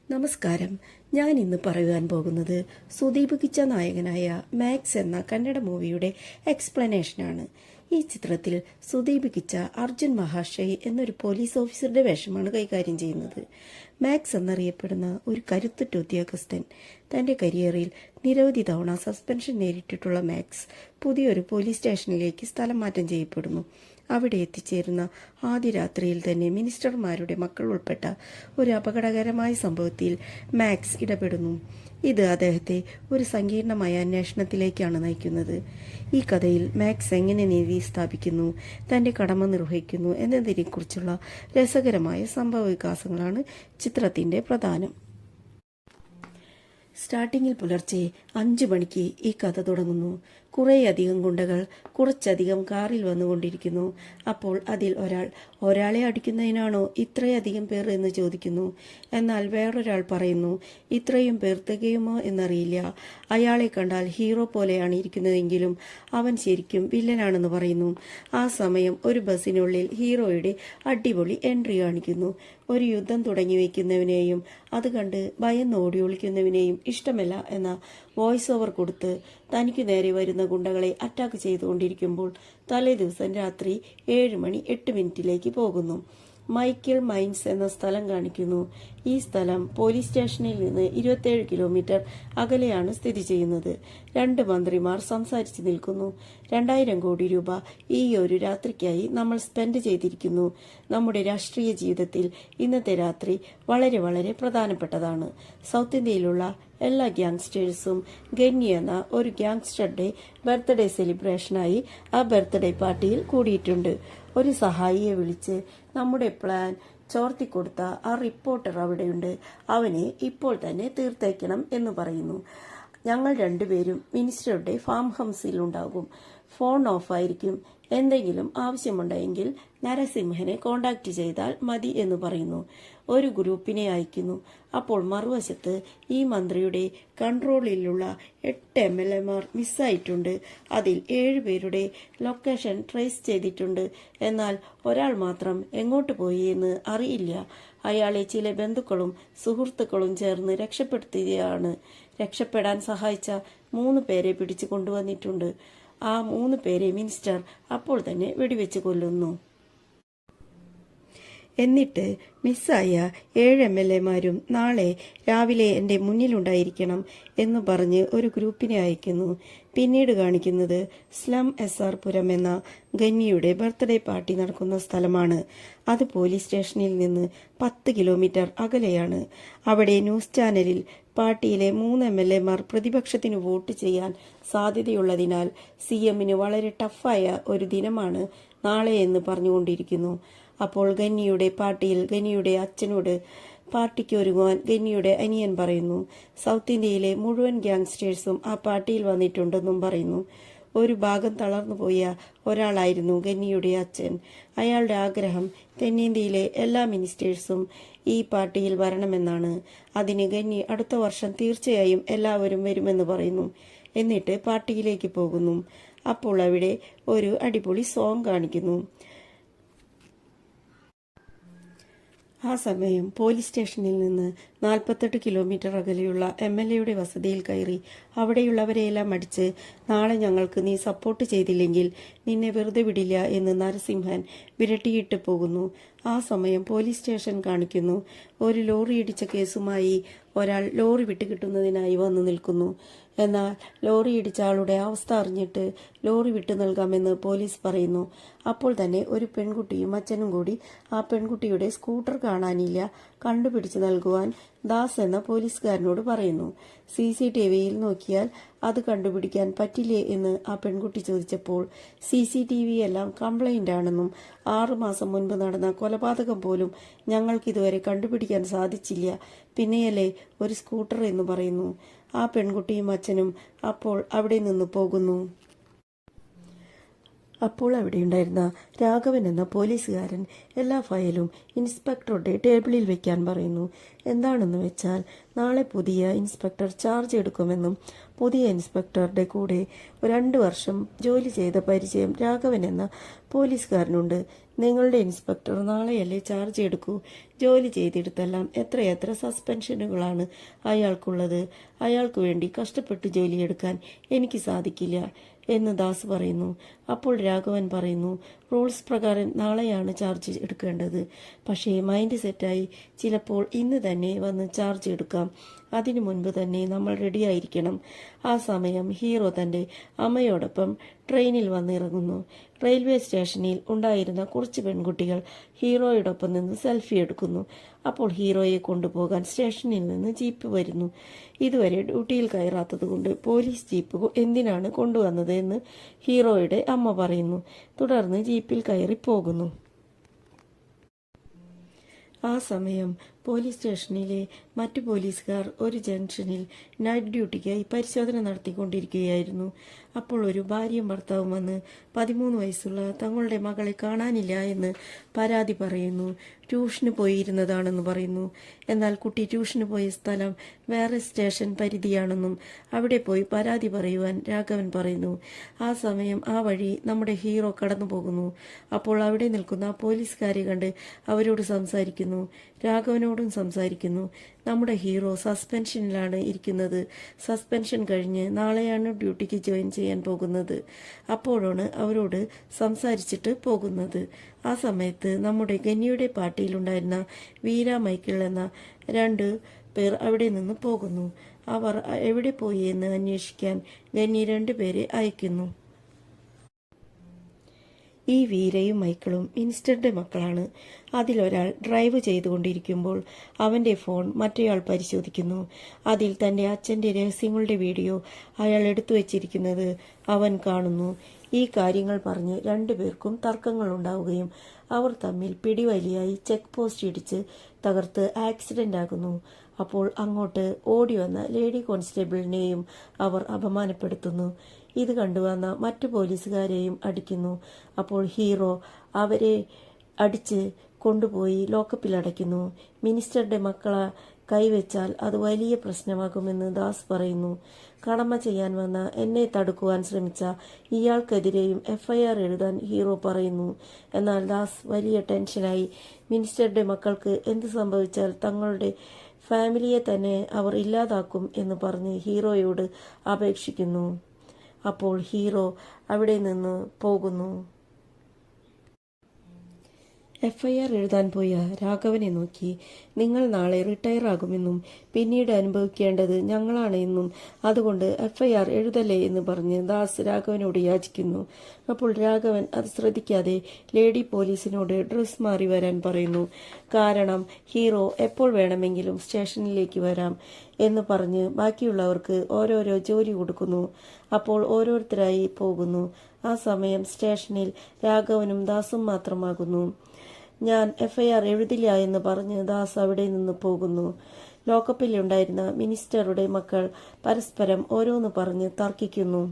നമസ്കാരം. ഞാൻ ഇന്ന് പറയുവാൻ പോകുന്നത് സുദീപ് കിച്ച നായകനായ മാക്സ് എന്ന കന്നഡ മൂവിയുടെ എക്സ്പ്ലനേഷനാണ്. ഈ ചിത്രത്തിൽ സുദീപ് കിച്ച അർജുൻ മഹാശയ് എന്നൊരു പോലീസ് ഓഫീസറുടെ വേഷമാണ് കൈകാര്യം ചെയ്യുന്നത്. മാക്സ് എന്നറിയപ്പെടുന്ന ഒരു കരുത്തുറ്റ ഉദ്യോഗസ്ഥൻ. തന്റെ കരിയറിൽ നിരവധി തവണ സസ്പെൻഷൻ നേരിട്ടിട്ടുള്ള മാക്സ് പുതിയൊരു പോലീസ് സ്റ്റേഷനിലേക്ക് സ്ഥലം മാറ്റം ചെയ്യപ്പെടുന്നു. അവിടെ എത്തിച്ചേരുന്ന ആദ്യ രാത്രിയിൽ തന്നെ മിനിസ്റ്റർമാരുടെ മക്കൾ ഉൾപ്പെട്ട ഒരു അപകടകരമായ സംഭവത്തിൽ മാക്സ് ഇടപെടുന്നു. ഇത് അദ്ദേഹത്തെ ഒരു സങ്കീർണമായ അന്വേഷണത്തിലേക്കാണ് നയിക്കുന്നത്. ഈ കഥയിൽ മാക്സ് എങ്ങനെ നീതി സ്ഥാപിക്കുന്നു, തന്റെ കടമ നിർവഹിക്കുന്നു എന്നതിനെക്കുറിച്ചുള്ള രസകരമായ സംഭവ വികാസങ്ങളാണ് ചിത്രത്തിന്റെ പ്രധാനം. സ്റ്റാർട്ടിങ്ങിൽ പുലർച്ചെ 5 മണിക്ക് ഈ കഥ തുടങ്ങുന്നു. കുറേയധികം ഗുണ്ടകൾ കുറച്ചധികം കാറിൽ വന്നുകൊണ്ടിരിക്കുന്നു. അപ്പോൾ അതിൽ ഒരാളെ അടിക്കുന്നതിനാണോ ഇത്രയധികം പേർ എന്ന് ചോദിക്കുന്നു. എന്നാൽ വേറൊരാൾ പറയുന്നു, ഇത്രയും പേർ തികയുമോ എന്നറിയില്ല. അയാളെ കണ്ടാൽ ഹീറോ പോലെയാണ് ഇരിക്കുന്നതെങ്കിലും അവൻ ശരിക്കും വില്ലനാണെന്ന് പറയുന്നു. ആ സമയം ഒരു ബസ്സിനുള്ളിൽ ഹീറോയുടെ അടിപൊളി എൻട്രി കാണിക്കുന്നു. ഒരു യുദ്ധം തുടങ്ങി വയ്ക്കുന്നവനെയും അത് കണ്ട് ഭയന്ന് ഓടി ഒളിക്കുന്നവനെയും ഇഷ്ടമല്ല എന്ന വോയിസ് ഓവർ കൊടുത്ത് തനിക്ക് നേരെ വരുന്ന ഗുണ്ടകളെ അറ്റാക്ക് ചെയ്തുകൊണ്ടിരിക്കുമ്പോൾ തലേ ദിവസം രാത്രി 7:08 പോകുന്നു. മൈക്കിൾ മൈൻസ് എന്ന സ്ഥലം കാണിക്കുന്നു. ഈ സ്ഥലം പോലീസ് സ്റ്റേഷനിൽ നിന്ന് 27 കിലോമീറ്റർ അകലെയാണ് സ്ഥിതി ചെയ്യുന്നത്. 2 മന്ത്രിമാർ സംസാരിച്ചു നിൽക്കുന്നു. 2000 കോടി രൂപ ഈ ഒരു രാത്രിക്കായി നമ്മൾ സ്പെൻഡ് ചെയ്തിരിക്കുന്നു. നമ്മുടെ രാഷ്ട്രീയ ജീവിതത്തിൽ ഇന്നത്തെ രാത്രി വളരെ വളരെ പ്രധാനപ്പെട്ടതാണ്. സൗത്ത് ഇന്ത്യയിലുള്ള എല്ലാ ഗ്യാങ്സ്റ്റേഴ്സും ഗന്നി എന്ന ഒരു ഗ്യാങ്സ്റ്ററുടെ ബർത്ത്ഡേ സെലിബ്രേഷനായി ആ ബർത്ത്ഡേ പാർട്ടിയിൽ കൂടിയിട്ടുണ്ട്. ഒരു സഹായിയെ വിളിച്ച് നമ്മുടെ പ്ലാൻ ചോർത്തിക്കൊടുത്ത ആ റിപ്പോർട്ടർ അവിടെയുണ്ട്. അവനെ ഇപ്പോൾ തന്നെ തീർത്തേക്കണം എന്ന് പറയുന്നു. ഞങ്ങൾ രണ്ടുപേരും മിനിസ്റ്ററുടെ ഫാം ഹൗസിൽ ഉണ്ടാകും. ഫോൺ ഓഫായിരിക്കും. എന്തെങ്കിലും ആവശ്യമുണ്ടെങ്കിൽ നരസിംഹനെ കോണ്ടാക്ട് ചെയ്താൽ മതി എന്ന് പറയുന്നു. ഒരു ഗ്രൂപ്പിനെ അയക്കുന്നു. അപ്പോൾ മറുവശത്ത് ഈ മന്ത്രിയുടെ കൺട്രോളിലുള്ള 8 MLA-മാർ മിസ്സായിട്ടുണ്ട്. അതിൽ 7 പേരുടെ ലൊക്കേഷൻ ട്രേസ് ചെയ്തിട്ടുണ്ട്. എന്നാൽ ഒരാൾ മാത്രം എങ്ങോട്ട് പോയി എന്ന് അറിയില്ല. അയാളെ ചില ബന്ധുക്കളും സുഹൃത്തുക്കളും ചേർന്ന് രക്ഷപ്പെടുത്തുകയാണ്. രക്ഷപ്പെടാൻ സഹായിച്ച 3 പേരെ പിടിച്ചു കൊണ്ടുവന്നിട്ടുണ്ട്. ആ 3 പേരെ മിനിസ്റ്റർ അപ്പോൾ തന്നെ വെടിവെച്ച് കൊല്ലുന്നു. എന്നിട്ട് മിസ്സായ 7 MLA-മാരും നാളെ രാവിലെ എൻ്റെ മുന്നിലുണ്ടായിരിക്കണം എന്ന് പറഞ്ഞ് ഒരു ഗ്രൂപ്പിനെ അയക്കുന്നു. പിന്നീട് കാണിക്കുന്നത് സ്ലം SR പുരം എന്ന ഗന്നിയുടെ ബർത്ത്ഡേ പാർട്ടി നടക്കുന്ന സ്ഥലമാണ്. അത് പോലീസ് സ്റ്റേഷനിൽ നിന്ന് 10 കിലോമീറ്റർ അകലെയാണ്. അവിടെ ന്യൂസ് ചാനലിൽ പാർട്ടിയിലെ 3 MLA-മാർ പ്രതിപക്ഷത്തിന് വോട്ട് ചെയ്യാൻ സാധ്യതയുള്ളതിനാൽ CM-ന് വളരെ ടഫായ ഒരു ദിനമാണ് നാളെ എന്ന് പറഞ്ഞുകൊണ്ടിരിക്കുന്നു. അപ്പോൾ ഗന്നിയുടെ പാർട്ടിയിൽ ഗന്നിയുടെ അച്ഛനോട് പാർട്ടിക്ക് ഒരുങ്ങുവാൻ ഗന്നിയുടെ അനിയൻ പറയുന്നു. സൗത്ത് ഇന്ത്യയിലെ മുഴുവൻ ഗ്യാങ്സ്റ്റേഴ്സും ആ പാർട്ടിയിൽ വന്നിട്ടുണ്ടെന്നും പറയുന്നു. ഒരു ഭാഗം തളർന്നുപോയ ഒരാളായിരുന്നു ഗന്നിയുടെ അച്ഛൻ. അയാളുടെ ആഗ്രഹം തെന്നിന്ത്യയിലെ എല്ലാ മിനിസ്റ്റേഴ്സും ഈ പാർട്ടിയിൽ വരണമെന്നാണ്. അതിന് ഗന്നി അടുത്ത വർഷം തീർച്ചയായും എല്ലാവരും വരുമെന്ന് പറയുന്നു. എന്നിട്ട് പാർട്ടിയിലേക്ക് പോകുന്നു. അപ്പോൾ അവിടെ ഒരു അടിപൊളി സോങ് കാണിക്കുന്നു. ആ സമയം പോലീസ് സ്റ്റേഷനിൽ നിന്ന് 48 കിലോമീറ്റർ അകലെയുള്ള MLA-യുടെ വസതിയിൽ കയറി അവിടെയുള്ളവരെയെല്ലാം അടിച്ച് നാളെ ഞങ്ങൾക്ക് നീ സപ്പോർട്ട് ചെയ്തില്ലെങ്കിൽ നിന്നെ വെറുതെ വിടില്ല എന്ന് നരസിംഹൻ വിരട്ടിയിട്ട് പോകുന്നു. ആ സമയം പോലീസ് സ്റ്റേഷൻ കാണിക്കുന്നു. ഒരു ലോറി ഇടിച്ച കേസുമായി ഒരാൾ ലോറി വിട്ടുകിട്ടുന്നതിനായി വന്നു നിൽക്കുന്നു. എന്നാൽ ലോറി ഇടിച്ച ആളുടെ അവസ്ഥ അറിഞ്ഞിട്ട് ലോറി വിട്ടു നൽകാമെന്ന് പോലീസ് പറയുന്നു. അപ്പോൾ തന്നെ ഒരു പെൺകുട്ടിയും അച്ഛനും കൂടി ആ പെൺകുട്ടിയുടെ സ്കൂട്ടർ കാണാനില്ല, കണ്ടുപിടിച്ച് നൽകുവാൻ ദാസ് എന്ന പോലീസുകാരനോട് പറയുന്നു. CCTV-യിൽ നോക്കിയാൽ അത് കണ്ടുപിടിക്കാൻ പറ്റില്ലേ എന്ന് ആ പെൺകുട്ടി ചോദിച്ചപ്പോൾ CCTV എല്ലാം കംപ്ലൈന്റ് ആണെന്നും 6 മാസം മുൻപ് നടന്ന കൊലപാതകം പോലും ഞങ്ങൾക്കിതുവരെ കണ്ടുപിടിക്കാൻ സാധിച്ചില്ല, പിന്നെയല്ലേ ഒരു സ്കൂട്ടർ എന്ന് പറയുന്നു. ആ പെൺകുട്ടിയും അച്ഛനും അപ്പോൾ അവിടെ നിന്ന് പോകുന്നു. അപ്പോൾ അവിടെയുണ്ടായിരുന്ന രാഘവൻ എന്ന പോലീസുകാരൻ എല്ലാ ഫയലും ഇൻസ്പെക്ടറുടെ ടേബിളിൽ വെക്കാൻ പറയുന്നു. എന്താണെന്ന് വെച്ചാൽ നാളെ പുതിയ ഇൻസ്പെക്ടർ ചാർജ് എടുക്കുമെന്നും പുതിയ ഇൻസ്പെക്ടറുടെ കൂടെ 2 വർഷം ജോലി ചെയ്ത പരിചയം രാഘവൻ എന്ന പോലീസുകാരനുണ്ട്. നിങ്ങളുടെ ഇൻസ്പെക്ടർ നാളെയല്ലേ ചാർജ് എടുക്കൂ. ജോലി ചെയ്തെടുത്തെല്ലാം എത്രയെത്ര സസ്പെൻഷനുകളാണ് അയാൾക്കുള്ളത്. അയാൾക്ക് വേണ്ടി കഷ്ടപ്പെട്ട് ജോലിയെടുക്കാൻ എനിക്ക് സാധിക്കില്ല എന്ന് ദാസ് പറയുന്നു. അപ്പോൾ രാഘവൻ പറയുന്നു, റൂൾസ് പ്രകാരം നാളെയാണ് ചാർജ് എടുക്കേണ്ടത്. പക്ഷേ മൈൻഡ് സെറ്റായി ചിലപ്പോൾ ഇന്ന് തന്നെ വന്ന് ചാർജ് എടുക്കാം. അതിനു മുൻപ് തന്നെ നമ്മൾ റെഡിയായിരിക്കണം. ആ സമയം ഹീറോ തൻ്റെ അമ്മയോടൊപ്പം ട്രെയിനിൽ വന്നിറങ്ങുന്നു. റെയിൽവേ സ്റ്റേഷനിൽ ഉണ്ടായിരുന്ന കുറച്ച് പെൺകുട്ടികൾ ഹീറോയോടൊപ്പം നിന്ന് സെൽഫി എടുക്കുന്നു. അപ്പോൾ ഹീറോയെ കൊണ്ടുപോകാൻ സ്റ്റേഷനിൽ നിന്ന് ജീപ്പ് വരുന്നു. ഇതുവരെ ഡ്യൂട്ടിയിൽ കയറാത്തതുകൊണ്ട് പോലീസ് ജീപ്പ് എന്തിനാണ് കൊണ്ടുവന്നത് എന്ന് ഹീറോയുടെ അമ്മ പറയുന്നു. തുടർന്ന് ജീപ്പിൽ കയറി പോകുന്നു. ആ സമയം പോലീസ് സ്റ്റേഷനിലെ മറ്റു പോലീസുകാർ ഒരു ജംഗ്ഷനിൽ നൈറ്റ് ഡ്യൂട്ടിക്കായി പരിശോധന നടത്തിക്കൊണ്ടിരിക്കുകയായിരുന്നു. അപ്പോൾ ഒരു ഭാര്യയും ഭർത്താവും വന്ന് 13 വയസ്സുള്ള തങ്ങളുടെ മകളെ കാണാനില്ല എന്ന് പരാതി പറയുന്നു. ട്യൂഷന് പോയിരുന്നതാണെന്ന് പറയുന്നു. എന്നാൽ കുട്ടി ട്യൂഷന് പോയ സ്ഥലം വേറെ സ്റ്റേഷൻ പരിധിയാണെന്നും അവിടെ പോയി പരാതി പറയുവാൻ രാഘവൻ പറയുന്നു. ആ സമയം ആ വഴി നമ്മുടെ ഹീറോ കടന്നു പോകുന്നു. അപ്പോൾ അവിടെ നിൽക്കുന്ന പോലീസുകാരെ കണ്ട് അവരോട് സംസാരിക്കുന്നു. രാഘവനോടും സംസാരിക്കുന്നു. നമ്മുടെ ഹീറോ സസ്പെൻഷനിലാണ് ഇരിക്കുന്നത്. സസ്പെൻഷൻ കഴിഞ്ഞ് നാളെയാണ് ഡ്യൂട്ടിക്ക് ജോയിൻ ചെയ്യാൻ പോകുന്നത്. അപ്പോഴാണ് അവരോട് സംസാരിച്ചിട്ട് പോകുന്നത്. ആ സമയത്ത് നമ്മുടെ ഗന്നിയുടെ പാർട്ടിയിലുണ്ടായിരുന്ന വീര മൈക്കിൾ എന്ന 2 പേർ അവിടെ നിന്ന് പോകുന്നു. അവർ എവിടെ പോയി എന്ന് അന്വേഷിക്കാൻ ഗന്നി 2 പേരെ അയക്കുന്നു. ഈ വീരയും മൈക്കിളും മിനിസ്റ്ററുടെ മക്കളാണ്. അതിലൊരാൾ ഡ്രൈവ് ചെയ്തുകൊണ്ടിരിക്കുമ്പോൾ അവൻ്റെ ഫോൺ മറ്റേയാൾ പരിശോധിക്കുന്നു. അതിൽ തൻ്റെ അച്ഛൻ്റെ രഹസ്യങ്ങളുടെ വീഡിയോ അയാൾ എടുത്തു വച്ചിരിക്കുന്നത് അവൻ കാണുന്നു. ഈ കാര്യങ്ങൾ പറഞ്ഞ് 2 പേർക്കും തർക്കങ്ങൾ ഉണ്ടാവുകയും അവർ തമ്മിൽ പിടിവലിയായി ചെക്ക് പോസ്റ്റ് ഇടിച്ച് തകർത്ത് ആക്സിഡന്റ് ആകുന്നു. അപ്പോൾ അങ്ങോട്ട് ഓടി വന്ന ലേഡി കോൺസ്റ്റബിളിനെയും അവർ അപമാനപ്പെടുത്തുന്നു. ഇത് കണ്ടുവന്ന മറ്റു പോലീസുകാരെയും അടിക്കുന്നു. അപ്പോൾ ഹീറോ അവരെ അടിച്ച് കൊണ്ടുപോയി ലോക്കപ്പിലടയ്ക്കുന്നു. മിനിസ്റ്ററുടെ മക്കളെ കൈവച്ചാൽ അത് വലിയ പ്രശ്നമാകുമെന്ന് ദാസ് പറയുന്നു. കടമ ചെയ്യാൻ വന്ന എന്നെ തടുക്കുവാൻ ശ്രമിച്ച ഇയാൾക്കെതിരെയും FIR എഴുതാൻ ഹീറോ പറയുന്നു. എന്നാൽ ദാസ് വലിയ ടെൻഷനായി. മിനിസ്റ്ററുടെ മക്കൾക്ക് എന്ത് സംഭവിച്ചാൽ തങ്ങളുടെ ഫാമിലിയെ തന്നെ അവർ ഇല്ലാതാക്കും എന്ന് പറഞ്ഞ് ഹീറോയോട് അപേക്ഷിക്കുന്നു. അപ്പോൾ ഹീറോ അവിടെ നിന്ന് പോകുന്നു. FIR എഴുതാൻ പോയ രാഘവനെ നോക്കി, നിങ്ങൾ നാളെ റിട്ടയർ ആകുമെന്നും പിന്നീട് അനുഭവിക്കേണ്ടത് ഞങ്ങളാണ് എന്നും അതുകൊണ്ട് FIR എഴുതല്ലേ എന്ന് പറഞ്ഞ് ദാസ് രാഘവനോട് യാചിക്കുന്നു. അപ്പോൾ രാഘവൻ അത് ശ്രദ്ധിക്കാതെ ലേഡി പോലീസിനോട് ഡ്രസ് മാറി വരാൻ പറയുന്നു. കാരണം ഹീറോ എപ്പോൾ വേണമെങ്കിലും സ്റ്റേഷനിലേക്ക് വരാം എന്ന് പറഞ്ഞ് ബാക്കിയുള്ളവർക്ക് ഓരോരോ ജോലി കൊടുക്കുന്നു. അപ്പോൾ ഓരോരുത്തരായി പോകുന്നു. ആ സമയം സ്റ്റേഷനിൽ രാഘവനും ദാസും മാത്രമാകുന്നു. ഞാൻ FIR എഴുതില്ല എന്ന് പറഞ്ഞ് ദാസ് അവിടെ നിന്ന് പോകുന്നു. ലോക്കപ്പിലുണ്ടായിരുന്ന മിനിസ്റ്ററുടെ മക്കൾ പരസ്പരം ഓരോന്ന് പറഞ്ഞ് തർക്കിക്കുന്നു.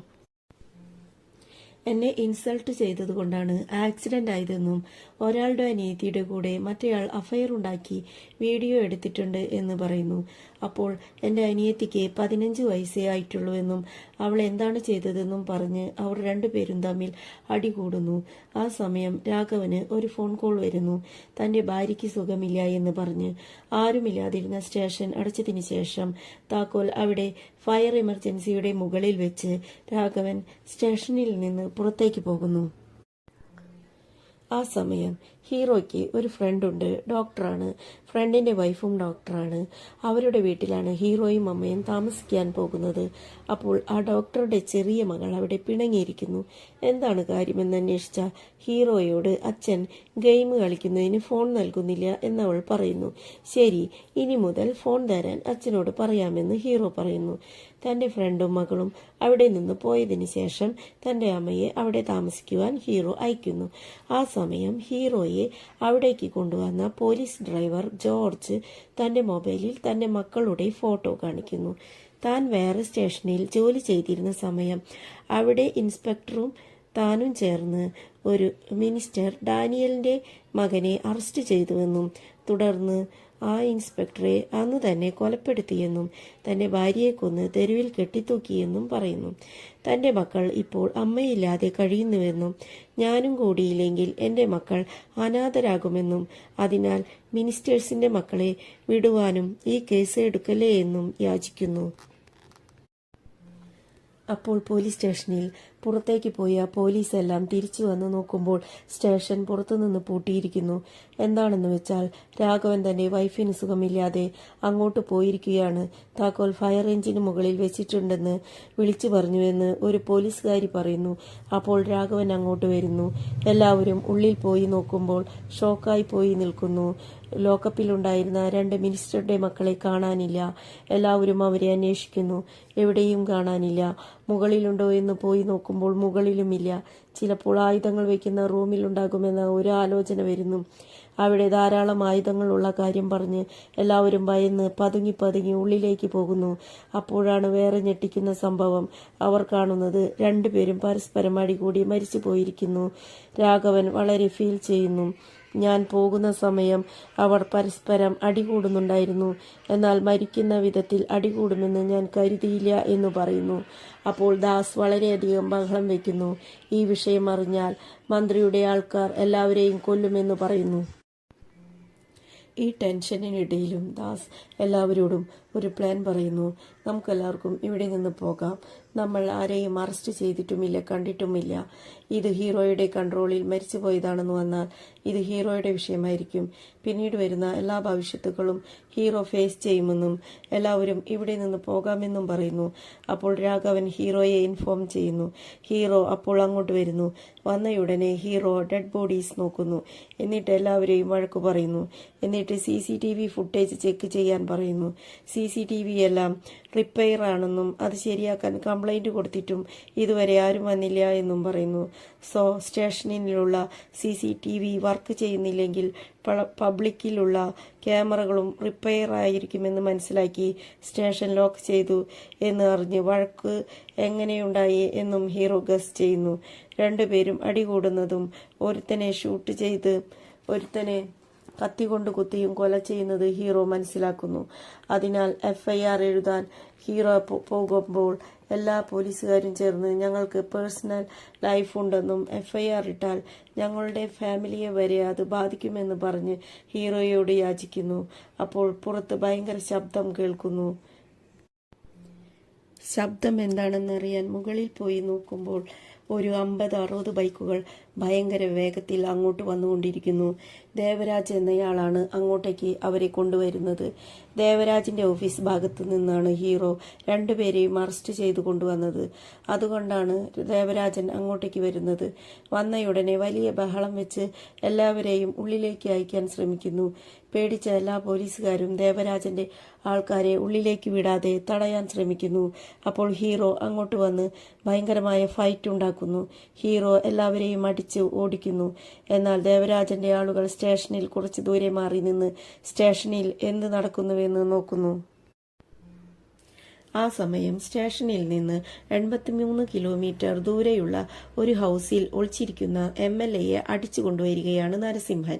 എന്നെ ഇൻസൾട്ട് ചെയ്തതുകൊണ്ടാണ് ആക്സിഡന്റ് ആയതെന്നും ഒരാളുടെ അനിയത്തിയുടെ കൂടെ മറ്റേയാൾ അഫയർ ഉണ്ടാക്കി വീഡിയോ എടുത്തിട്ടുണ്ട് എന്ന് പറയുന്നു. അപ്പോൾ എൻ്റെ അനിയത്തിക്ക് 15 വയസ്സേ ആയിട്ടുള്ളൂ എന്നും അവൾ എന്താണ് ചെയ്തതെന്നും പറഞ്ഞ് അവർ 2 പേരും തമ്മിൽ അടികൂടുന്നു. ആ സമയം രാഘവന് ഒരു ഫോൺ കോൾ വരുന്നു. തൻ്റെ ഭാര്യയ്ക്ക് സുഖമില്ല എന്ന് പറഞ്ഞ് ആരുമില്ലാതിരുന്ന സ്റ്റേഷൻ അടച്ചതിന് ശേഷം താക്കോൽ അവിടെ ഫയർ എമർജൻസിയുടെ മുകളിൽ വെച്ച് രാഘവൻ സ്റ്റേഷനിൽ നിന്ന് പുറത്തേക്ക് പോകുന്നു. ആ സമയം ഹീറോയ്ക്ക് ഒരു ഫ്രണ്ടുണ്ട്, ഡോക്ടറാണ്. ഫ്രണ്ടിന്റെ വൈഫും ഡോക്ടറാണ്. അവരുടെ വീട്ടിലാണ് ഹീറോയും അമ്മയും താമസിക്കാൻ പോകുന്നത്. അപ്പോൾ ആ ഡോക്ടറുടെ ചെറിയ മകൾ അവിടെ പിണങ്ങിയിരിക്കുന്നു. എന്താണ് കാര്യമെന്ന് അന്വേഷിച്ച ഹീറോയോട് അച്ഛൻ ഗെയിം കളിക്കുന്നതിന് ഫോൺ നൽകുന്നില്ല എന്നവൾ പറയുന്നു. ശരി, ഇനി മുതൽ ഫോൺ തരാൻ അച്ഛനോട് പറയാമെന്ന് ഹീറോ പറയുന്നു. തന്റെ ഫ്രണ്ടും മകളും അവിടെ നിന്ന് പോയതിനു ശേഷം തന്റെ അമ്മയെ അവിടെ താമസിക്കുവാൻ ഹീറോ അയക്കുന്നു. ആ സമയം ഹീറോയെ അവിടേക്ക് കൊണ്ടുവന്ന പോലീസ് ഡ്രൈവർ ജോർജ് തന്റെ മൊബൈലിൽ തന്റെ മക്കളുടെ ഫോട്ടോ കാണിക്കുന്നു. താൻ വേറെ സ്റ്റേഷനിൽ ജോലി ചെയ്തിരുന്ന സമയം അവിടെ ഇൻസ്പെക്ടറും താനും ചേർന്ന് ഒരു മിനിസ്റ്റർ ഡാനിയലിന്റെ മകനെ അറസ്റ്റ് ചെയ്തുവെന്നും തുടർന്ന് ആ ഇൻസ്പെക്ടറെ അന്ന് തന്നെ കൊലപ്പെടുത്തിയെന്നും തന്റെ ഭാര്യയെ കൊന്ന് തെരുവിൽ കെട്ടിത്തൂക്കിയെന്നും പറയുന്നു. തന്റെ മക്കൾ ഇപ്പോൾ അമ്മയില്ലാതെ കഴിയുന്നുവെന്നും ഞാനും കൂടിയില്ലെങ്കിൽ എൻ്റെ മക്കൾ അനാഥരാകുമെന്നും അതിനാൽ മിനിസ്റ്റേഴ്സിന്റെ മക്കളെ വിടുവാനും ഈ കേസ് എടുക്കലേ എന്നും യാചിക്കുന്നു. അപ്പോൾ പോലീസ് സ്റ്റേഷനിൽ പുറത്തേക്ക് പോയ പോലീസ് എല്ലാം തിരിച്ചു വന്ന് നോക്കുമ്പോൾ സ്റ്റേഷൻ പുറത്തുനിന്ന് പൂട്ടിയിരിക്കുന്നു. എന്താണെന്ന് വെച്ചാൽ രാഘവൻ തന്റെ വൈഫിന് സുഖമില്ലാതെ അങ്ങോട്ട് പോയിരിക്കുകയാണ്. താക്കോൽ ഫയർ എഞ്ചിന് മുകളിൽ വെച്ചിട്ടുണ്ടെന്ന് വിളിച്ചു പറഞ്ഞുവെന്ന് ഒരു പോലീസുകാരി പറയുന്നു. അപ്പോൾ രാഘവൻ അങ്ങോട്ട് വരുന്നു. എല്ലാവരും ഉള്ളിൽ പോയി നോക്കുമ്പോൾ ഷോക്കായി പോയി നിൽക്കുന്നു. ലോക്കപ്പിലുണ്ടായിരുന്ന 2 മിനിസ്റ്ററുടെ മക്കളെ കാണാനില്ല. എല്ലാവരും അവരെ അന്വേഷിക്കുന്നു. എവിടെയും കാണാനില്ല. മുകളിലുണ്ടോ എന്ന് പോയി നോക്കുമ്പോൾ മുകളിലുമില്ല. ചിലപ്പോൾ ആയുധങ്ങൾ വയ്ക്കുന്ന റൂമിലുണ്ടാകുമെന്ന ഒരു ആലോചന വരുന്നു. അവിടെ ധാരാളം ആയുധങ്ങളുള്ള കാര്യം പറഞ്ഞ് എല്ലാവരും ഭയന്ന് പതുങ്ങി പതുങ്ങി ഉള്ളിലേക്ക് പോകുന്നു. അപ്പോഴാണ് വേറെ ഞെട്ടിക്കുന്ന സംഭവം അവർ കാണുന്നത്. 2 പേരും പരസ്പരം അടികൂടി മരിച്ചു പോയിരിക്കുന്നു. രാഘവൻ വളരെ ഫീൽ ചെയ്യുന്നു. ഞാൻ പോകുന്ന സമയം അവർ പരസ്പരം അടികൂടുന്നുണ്ടായിരുന്നു. എന്നാൽ മരിക്കുന്ന വിധത്തിൽ അടികൂടുമെന്ന് ഞാൻ കരുതിയില്ല എന്ന് പറയുന്നു. അപ്പോൾ ദാസ് വളരെയധികം ബഹളം വയ്ക്കുന്നു. ഈ വിഷയം അറിഞ്ഞാൽ മന്ത്രിയുടെ ആൾക്കാർ എല്ലാവരെയും കൊല്ലുമെന്ന് പറയുന്നു. ഈ ടെൻഷനിനിടയിലും ദാസ് എല്ലാവരോടും ഒരു പ്ലാൻ പറയുന്നു. നമുക്കെല്ലാവർക്കും ഇവിടെ നിന്ന് പോകാം. നമ്മൾ ആരെയും അറസ്റ്റ് ചെയ്തിട്ടുമില്ല, കണ്ടിട്ടുമില്ല. ഇത് ഹീറോയുടെ കൺട്രോളിൽ മരിച്ചുപോയതാണെന്ന് വന്നാൽ ഇത് ഹീറോയുടെ വിഷയമായിരിക്കും. പിന്നീട് വരുന്ന എല്ലാ ഭവിഷ്യത്തുക്കളും ഹീറോ ഫേസ് ചെയ്യുമെന്നും എല്ലാവരും ഇവിടെ നിന്ന് പോകാമെന്നും പറയുന്നു. അപ്പോൾ രാഘവൻ ഹീറോയെ ഇൻഫോം ചെയ്യുന്നു. ഹീറോ അപ്പോൾ അങ്ങോട്ട് വരുന്നു. വന്നയുടനെ ഹീറോ ഡെഡ് ബോഡീസ് നോക്കുന്നു. എന്നിട്ട് എല്ലാവരെയും വഴക്കു പറയുന്നു. എന്നിട്ട് CCTV ഫുട്ടേജ് ചെക്ക് ചെയ്യാൻ പറയുന്നു. CCTV എല്ലാം റിപ്പയർ ആണെന്നും അത് ശരിയാക്കാൻ കംപ്ലൈന്റ് കൊടുത്തിട്ടും ഇതുവരെ ആരും വന്നില്ല എന്നും പറയുന്നു. സോ സ്റ്റേഷനിലുള്ള CCTV വർക്ക് ചെയ്യുന്നില്ലെങ്കിൽ പബ്ലിക്കിലുള്ള ക്യാമറകളും റിപ്പയർ ആയിരിക്കുമെന്ന് മനസ്സിലാക്കി സ്റ്റേഷൻ ലോക്ക് ചെയ്തു എന്ന് അറിഞ്ഞ് വഴക്ക് എങ്ങനെയുണ്ടായി എന്നും ഹീറോ ഗസ് ചെയ്യുന്നു. 2 പേരും അടികൂടുന്നതും ഒരുത്തനെ ഷൂട്ട് ചെയ്ത് ഒരുത്തനെ കത്തികൊണ്ട് കുത്തിയും കൊല ചെയ്യുന്നത് ഹീറോ മനസ്സിലാക്കുന്നു. അതിനാൽ FIR എഴുതാൻ ഹീറോ പോകുമ്പോൾ എല്ലാ പോലീസുകാരും ചേർന്ന് ഞങ്ങൾക്ക് പേഴ്സണൽ ലൈഫ് ഉണ്ടെന്നും FIR ഇട്ടാൽ ഞങ്ങളുടെ ഫാമിലിയെ വരെ അത് ബാധിക്കുമെന്ന് പറഞ്ഞ് ഹീറോയോട് യാചിക്കുന്നു. അപ്പോൾ പുറത്ത് ഭയങ്കര ശബ്ദം കേൾക്കുന്നു. ശബ്ദം എന്താണെന്നറിയാൻ മുകളിൽ പോയി നോക്കുമ്പോൾ ഒരു 50-60 ബൈക്കുകൾ ഭയങ്കര വേഗത്തിൽ അങ്ങോട്ട് വന്നുകൊണ്ടിരിക്കുന്നു. ദേവരാജ് എന്നയാളാണ് അങ്ങോട്ടേക്ക് അവരെ കൊണ്ടുവരുന്നത്. ദേവരാജിന്റെ ഓഫീസ് ഭാഗത്ത് നിന്നാണ് ഹീറോ 2 പേരെയും അറസ്റ്റ് ചെയ്തു കൊണ്ടുവന്നത്. അതുകൊണ്ടാണ് ദേവരാജൻ അങ്ങോട്ടേക്ക് വരുന്നത്. വന്നയുടനെ വലിയ ബഹളം വെച്ച് എല്ലാവരെയും ഉള്ളിലേക്ക് അയക്കാൻ ശ്രമിക്കുന്നു. പേടിച്ച എല്ലാ പോലീസുകാരും ദേവരാജന്റെ ആൾക്കാരെ ഉള്ളിലേക്ക് വിടാതെ തടയാൻ ശ്രമിക്കുന്നു. അപ്പോൾ ഹീറോ അങ്ങോട്ട് വന്ന് ഭയങ്കരമായ ഫൈറ്റ് ഉണ്ടാക്കുന്നു. ഹീറോ എല്ലാവരെയും അടിച്ച് ഓടിക്കുന്നു. എന്നാൽ ദേവരാജന്റെ ആളുകൾ സ്റ്റേഷനിൽ കുറച്ച് ദൂരെ മാറി നിന്ന് സ്റ്റേഷനിൽ എന്ത് നടക്കുന്നുവെന്ന് നോക്കുന്നു. ആ സമയം സ്റ്റേഷനിൽ നിന്ന് 83 കിലോമീറ്റർ ദൂരെയുള്ള ഒരു ഹൗസിൽ ഒളിച്ചിരിക്കുന്ന MLAയെ അടിച്ചു കൊണ്ടുവരികയാണ് നരസിംഹൻ.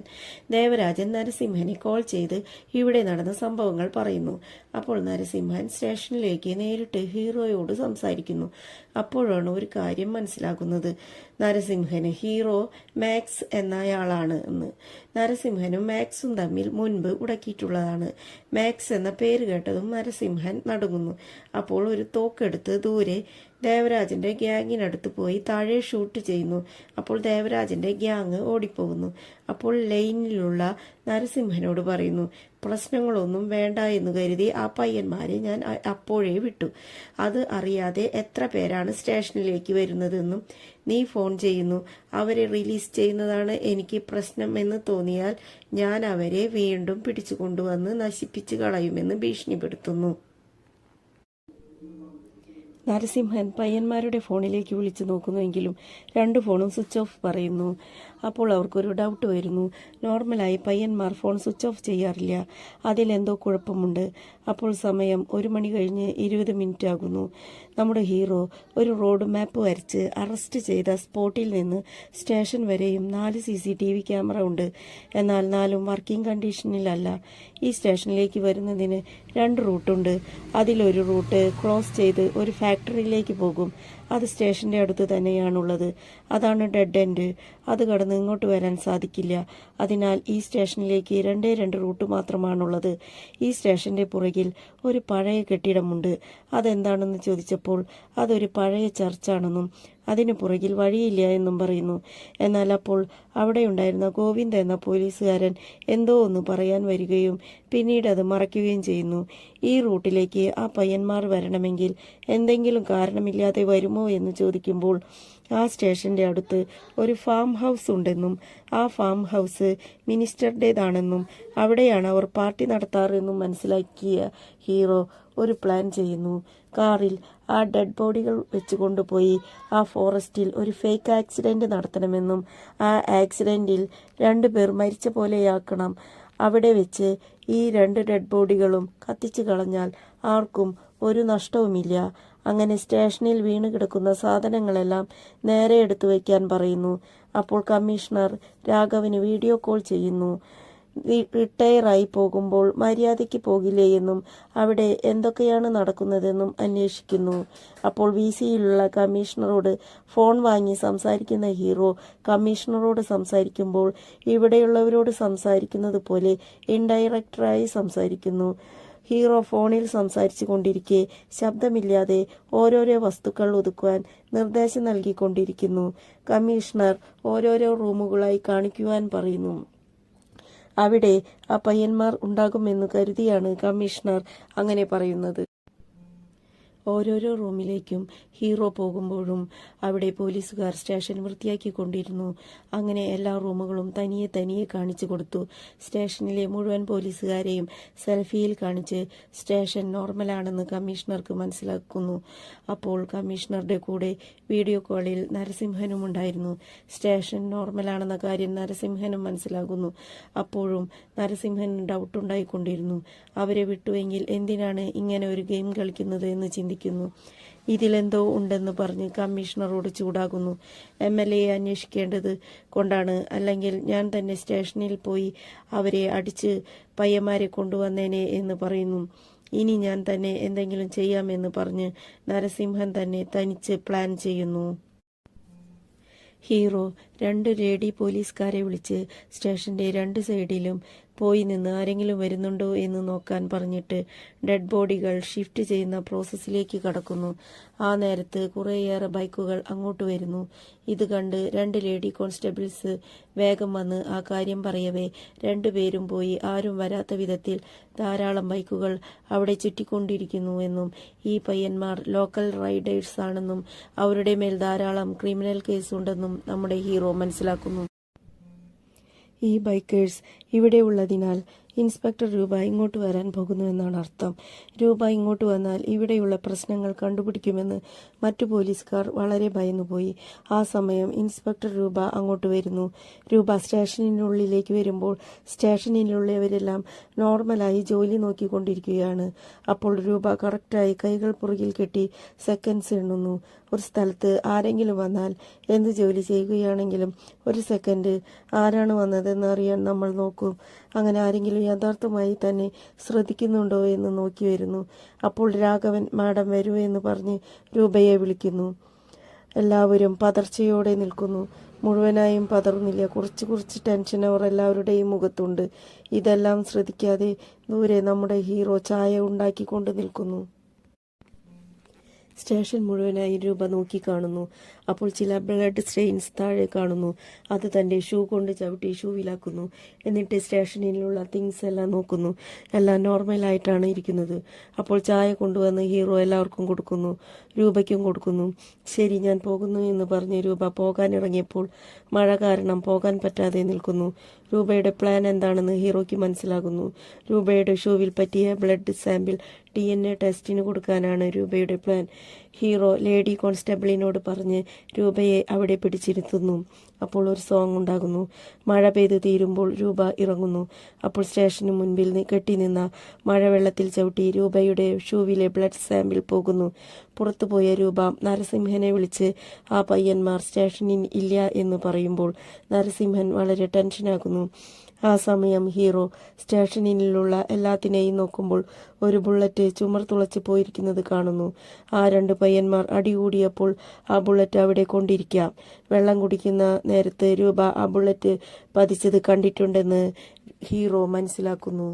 ദേവരാജൻ നരസിംഹനെ കോൾ ചെയ്ത് ഇവിടെ നടന്ന സംഭവങ്ങൾ പറയുന്നു. അപ്പോൾ നരസിംഹൻ സ്റ്റേഷനിലേക്ക് നേരിട്ട് ഹീറോയോട് സംസാരിക്കുന്നു. അപ്പോഴാണ് ഒരു കാര്യം മനസ്സിലാക്കുന്നത്. നരസിംഹന് ഹീറോ മാക്സ് എന്നയാളാണ് എന്ന്. നരസിംഹനും മാക്സും തമ്മിൽ മുൻപ് ഉടക്കിയിട്ടുള്ളതാണ്. മാക്സ് എന്ന പേര് കേട്ടതും നരസിംഹൻ നടുങ്ങുന്നു. അപ്പോൾ ഒരു തോക്കെടുത്ത് ദൂരെ ദേവരാജന്റെ ഗ്യാങ്ങിനടുത്ത് പോയി താഴെ ഷൂട്ട് ചെയ്യുന്നു. അപ്പോൾ ദേവരാജന്റെ ഗ്യാങ് ഓടിപ്പോകുന്നു. അപ്പോൾ ലൈനിലുള്ള നരസിംഹനോട് പറയുന്നു, പ്രശ്നങ്ങളൊന്നും വേണ്ട എന്ന് കരുതി ആ പയ്യന്മാരെ ഞാൻ അപ്പോഴേ വിട്ടു. അത് അറിയാതെ എത്ര പേരാണ് സ്റ്റേഷനിലേക്ക് വരുന്നതെന്നും നീ ഫോൺ ചെയ്യുന്നു. അവരെ റിലീസ് ചെയ്യുന്നതാണ് എനിക്ക് പ്രശ്നം എന്ന് തോന്നിയാൽ ഞാൻ അവരെ വീണ്ടും പിടിച്ചു കൊണ്ടുവന്ന് നശിപ്പിച്ചു കളയുമെന്ന് ഭീഷണിപ്പെടുത്തുന്നു. നരസിംഹൻ പയ്യന്മാരുടെ ഫോണിലേക്ക് വിളിച്ചു നോക്കുന്നുവെങ്കിലും 2 ഫോണും സ്വിച്ച് ഓഫ് പറയുന്നു. അപ്പോൾ അവർക്കൊരു ഡൗട്ട് വരുന്നു. നോർമലായി പയ്യന്മാർ ഫോൺ സ്വിച്ച് ഓഫ് ചെയ്യാറില്ല. അതിലെന്തോ കുഴപ്പമുണ്ട്. അപ്പോൾ സമയം 1 മണി കഴിഞ്ഞ് 20 മിനിറ്റ് ആകുന്നു. നമ്മുടെ ഹീറോ ഒരു റോഡ് മാപ്പ് വരച്ച് അറസ്റ്റ് ചെയ്ത സ്പോട്ടിൽ നിന്ന് സ്റ്റേഷൻ വരെയും 4 CCTV ക്യാമറ ഉണ്ട്. എന്നാൽ 4ഉം വർക്കിംഗ് കണ്ടീഷനിലല്ല. ഈ സ്റ്റേഷനിലേക്ക് വരുന്നതിന് 2 റൂട്ടുണ്ട്. അതിലൊരു റൂട്ട് ക്രോസ് ചെയ്ത് ഒരു ഫാക്ടറിയിലേക്ക് പോകും. അത് സ്റ്റേഷന്റെ അടുത്ത് തന്നെയാണുള്ളത്. അതാണ് ഡെഡ് എൻഡ്. അത് കടന്ന് ഇങ്ങോട്ട് വരാൻ സാധിക്കില്ല. അതിനാൽ ഈ സ്റ്റേഷനിലേക്ക് 2 റൂട്ട് മാത്രമാണുള്ളത്. ഈ സ്റ്റേഷന്റെ പുറകിൽ ഒരു പഴയ കെട്ടിടമുണ്ട്. അതെന്താണെന്ന് ചോദിച്ചപ്പോൾ അതൊരു പഴയ ചർച്ചാണെന്നും അതിനു പുറകിൽ വഴിയില്ല എന്നും പറയുന്നു. എന്നാൽ അപ്പോൾ അവിടെയുണ്ടായിരുന്ന ഗോവിന്ദ് എന്ന പോലീസുകാരൻ എന്തോ ഒന്ന് പറയാൻ വരികയും പിന്നീട് അത് മറയ്ക്കുകയും ചെയ്യുന്നു. ഈ റൂട്ടിലേക്ക് ആ പയ്യന്മാർ വരണമെങ്കിൽ എന്തെങ്കിലും കാരണമില്ലാതെ വരുമോ എന്ന് ചോദിക്കുമ്പോൾ ആ സ്റ്റേഷന്റെ അടുത്ത് ഒരു ഫാം ഹൗസ് ഉണ്ടെന്നും ആ ഫാം ഹൗസ് മിനിസ്റ്ററുടേതാണെന്നും അവിടെയാണ് അവർ പാർട്ടി നടത്താറെന്നും മനസ്സിലാക്കിയ ഹീറോ ഒരു പ്ലാൻ ചെയ്യുന്നു. കാറിൽ ആ ഡെഡ് ബോഡികൾ വെച്ച് കൊണ്ടുപോയി ആ ഫോറസ്റ്റിൽ ഒരു ഫേക്ക് ആക്സിഡന്റ് നടത്തണമെന്നും ആ ആക്സിഡന്റിൽ 2 പേർ മരിച്ച പോലെയാക്കണം. അവിടെ വെച്ച് ഈ 2 ഡെഡ് ബോഡികളും കത്തിച്ചു കളഞ്ഞാൽ ആർക്കും ഒരു നഷ്ടവുമില്ല. അങ്ങനെ സ്റ്റേഷനിൽ വീണ് കിടക്കുന്ന സാധനങ്ങളെല്ലാം നേരെ എടുത്തു വയ്ക്കാൻ പറയുന്നു. അപ്പോൾ കമ്മീഷണർ രാഘവന് വീഡിയോ കോൾ ചെയ്യുന്നു. റിട്ടയറായി പോകുമ്പോൾ മര്യാദയ്ക്ക് പോകില്ലേ എന്നും അവിടെ എന്തൊക്കെയാണ് നടക്കുന്നതെന്നും അന്വേഷിക്കുന്നു. അപ്പോൾ VCയിലുള്ള കമ്മീഷണറോട് ഫോൺ വാങ്ങി സംസാരിക്കുന്ന ഹീറോ കമ്മീഷണറോട് സംസാരിക്കുമ്പോൾ ഇവിടെയുള്ളവരോട് സംസാരിക്കുന്നത് പോലെ ഇൻഡയറക്ടറായി സംസാരിക്കുന്നു. ഹീറോ ഫോണിൽ സംസാരിച്ചു കൊണ്ടിരിക്കെ ശബ്ദമില്ലാതെ ഓരോരോ വസ്തുക്കൾ ഒതുക്കുവാൻ നിർദ്ദേശം നൽകിക്കൊണ്ടിരിക്കുന്നു. കമ്മീഷണർ ഓരോരോ റൂമുകളായി കാണിക്കുവാൻ പറയുന്നു. അവിടെ ആ പയ്യന്മാർ ഉണ്ടാകുമെന്ന് കരുതിയാണ് കമ്മീഷണർ അങ്ങനെ പറയുന്നത്. ഓരോരോ റൂമിലേക്കും ഹീറോ പോകുമ്പോഴും അവിടെ പോലീസുകാർ സ്റ്റേഷൻ വൃത്തിയാക്കിക്കൊണ്ടിരുന്നു. അങ്ങനെ എല്ലാ റൂമുകളും തനിയെ തനിയെ കാണിച്ചു കൊടുത്തു. സ്റ്റേഷനിലെ മുഴുവൻ പോലീസുകാരെയും സെൽഫിയിൽ കാണിച്ച് സ്റ്റേഷൻ നോർമലാണെന്ന് കമ്മീഷണർക്ക് മനസ്സിലാക്കുന്നു. അപ്പോൾ കമ്മീഷണറുടെ കൂടെ വീഡിയോ കോളിൽ നരസിംഹനും ഉണ്ടായിരുന്നു. സ്റ്റേഷൻ നോർമലാണെന്ന കാര്യം നരസിംഹനും മനസ്സിലാകുന്നു. അപ്പോഴും നരസിംഹന് ഡൗട്ടുണ്ടായിക്കൊണ്ടിരുന്നു. അവരെ വിട്ടുവെങ്കിൽ എന്തിനാണ് ഇങ്ങനെ ഒരു ഗെയിം കളിക്കുന്നത് എന്ന് ചിന്തിക്കുന്നു. ഇതിലെന്തോ ഉണ്ടെന്ന് പറഞ്ഞ് കമ്മീഷണറോട് ചൂടാകുന്നു. MLA അന്വേഷിക്കേണ്ടത് കൊണ്ടാണ്, അല്ലെങ്കിൽ ഞാൻ തന്നെ സ്റ്റേഷനിൽ പോയി അവരെ അടിച്ച് പയ്യന്മാരെ കൊണ്ടുവന്നേനെ എന്ന് പറയുന്നു. ഇനി ഞാൻ തന്നെ എന്തെങ്കിലും ചെയ്യാമെന്ന് പറഞ്ഞ് നരസിംഹൻ തന്നെ തനിച്ച് പ്ലാൻ ചെയ്യുന്നു. ഹീറോ 2 ലേഡി പോലീസുകാരെ വിളിച്ച് സ്റ്റേഷന്റെ 2 സൈഡിലും പോയി നിന്ന് ആരെങ്കിലും വരുന്നുണ്ടോ എന്ന് നോക്കാൻ പറഞ്ഞിട്ട് ഡെഡ് ബോഡികൾ ഷിഫ്റ്റ് ചെയ്യുന്ന പ്രോസസ്സിലേക്ക് കടക്കുന്നു. ആ നേരത്ത് കുറേയേറെ ബൈക്കുകൾ അങ്ങോട്ട് വരുന്നു. ഇത് കണ്ട് 2 ലേഡി കോൺസ്റ്റബിൾസ് വേഗം വന്ന് ആ കാര്യം പറയവേ 2 പേരും പോയി ആരും വരാത്ത വിധത്തിൽ ധാരാളം ബൈക്കുകൾ അവിടെ ചുറ്റിക്കൊണ്ടിരിക്കുന്നുവെന്നും ഈ പയ്യന്മാർ ലോക്കൽ റൈഡേഴ്സ് ആണെന്നും അവരുടെ മേൽ ധാരാളം ക്രിമിനൽ കേസ് ഉണ്ടെന്നും നമ്മുടെ ഹീറോ മനസ്സിലാക്കുന്നു. ഈ ബൈക്കേഴ്സ് ഇവിടെ ഉള്ളതിനാൽ ഇൻസ്പെക്ടർ രൂപ ഇങ്ങോട്ട് വരാൻ പോകുന്നുവെന്നാണ് അർത്ഥം. രൂപ ഇങ്ങോട്ട് വന്നാൽ ഇവിടെയുള്ള പ്രശ്നങ്ങൾ കണ്ടുപിടിക്കുമെന്ന് മറ്റു പോലീസുകാർ വളരെ ഭയന്നുപോയി. ആ സമയം ഇൻസ്പെക്ടർ രൂപ അങ്ങോട്ട് വരുന്നു. രൂപ സ്റ്റേഷനിനുള്ളിലേക്ക് വരുമ്പോൾ സ്റ്റേഷനിലുള്ളവരെല്ലാം നോർമലായി ജോലി നോക്കിക്കൊണ്ടിരിക്കുകയാണ്. അപ്പോൾ രൂപ കറക്റ്റായി കൈകൾ പുറകിൽ കെട്ടി സെക്കൻഡ്സ് എണ്ണുന്നു. ഒരു സ്ഥലത്ത് ആരെങ്കിലും വന്നാൽ എന്ത് ജോലി ചെയ്യുകയാണെങ്കിലും 1 സെക്കൻഡ് ആരാണ് വന്നതെന്ന് അറിയാൻ നമ്മൾ നോക്കും. അങ്ങനെ ആരെങ്കിലും യഥാർത്ഥമായി തന്നെ ശ്രദ്ധിക്കുന്നുണ്ടോ എന്ന് നോക്കി വരുന്നു. അപ്പോൾ രാഘവൻ മാഡം വരൂ എന്ന് പറഞ്ഞ് രൂപയെ വിളിക്കുന്നു. എല്ലാവരും പതർച്ചയോടെ നിൽക്കുന്നു. മുഴുവനായും പതറുന്നില്ല, കുറച്ച് ടെൻഷൻ അവർ എല്ലാവരുടെയും മുഖത്തുണ്ട്. ഇതെല്ലാം ശ്രദ്ധിക്കാതെ ദൂരെ നമ്മുടെ ഹീറോ ചായ ഉണ്ടാക്കിക്കൊണ്ട് നിൽക്കുന്നു. സ്റ്റേഷൻ മുഴുവനായി രൂപ നോക്കി കാണുന്നു. അപ്പോൾ ചില ബ്ലഡ് സ്റ്റെയിൻസ് താഴെ കാണുന്നു. അത് തൻ്റെ ഷൂ കൊണ്ട് ചവിട്ടി ഷൂവിലാക്കുന്നു. എന്നിട്ട് സ്റ്റേഷനിലുള്ള തിങ്സ് എല്ലാം നോക്കുന്നു. എല്ലാം നോർമലായിട്ടാണ് ഇരിക്കുന്നത്. അപ്പോൾ ചായ കൊണ്ടുവന്ന് ഹീറോ എല്ലാവർക്കും കൊടുക്കുന്നു. രൂപയ്ക്കും കൊടുക്കുന്നു. ശരി, ഞാൻ പോകുന്നു എന്ന് പറഞ്ഞ് രൂപ പോകാനിറങ്ങിയപ്പോൾ മഴ കാരണം പോകാൻ പറ്റാതെ നിൽക്കുന്നു. രൂപയുടെ പ്ലാൻ എന്താണെന്ന് ഹീറോയ്ക്ക് മനസ്സിലാകുന്നു. രൂപയുടെ ഷൂവിൽ പറ്റിയ ബ്ലഡ് സാമ്പിൾ DNA ടെസ്റ്റിന് കൊടുക്കാനാണ് രൂപയുടെ പ്ലാൻ. ഹീറോ ലേഡി കോൺസ്റ്റബിളിനോട് പറഞ്ഞ് രൂപയെ അവിടെ പിടിച്ചിരുത്തുന്നു. അപ്പോൾ ഒരു സോങ് ഉണ്ടാകുന്നു. മഴ പെയ്ത് തീരുമ്പോൾ രൂപ ഇറങ്ങുന്നു. അപ്പോൾ സ്റ്റേഷന് മുൻപിൽ കെട്ടിനിന്ന മഴവെള്ളത്തിൽ ചവിട്ടി രൂപയുടെ ഷൂവിലെ ബ്ലഡ് സാമ്പിൾ പോകുന്നു. പുറത്തുപോയ രൂപ നരസിംഹനെ വിളിച്ച് ആ പയ്യന്മാർ സ്റ്റേഷനിൽ ഇല്ല എന്ന് പറയുമ്പോൾ നരസിംഹൻ വളരെ ടെൻഷനാകുന്നു. ആ സമയം ഹീറോ സ്റ്റേഷനിലുള്ള എല്ലാത്തിനെയും നോക്കുമ്പോൾ ഒരു ബുള്ളറ്റ് ചുമർ തുളച്ച് പോയിരിക്കുന്നത് കാണുന്നു. ആ 2 പയ്യന്മാർ അടികൂടിയപ്പോൾ ആ ബുള്ളറ്റ് അവിടെ കൊണ്ടിരിക്കാം. വെള്ളം കുടിക്കുന്ന നേരത്ത് രൂപ ആ ബുള്ളറ്റ് പതിച്ചത് കണ്ടിട്ടുണ്ടെന്ന് ഹീറോ മനസ്സിലാക്കുന്നു.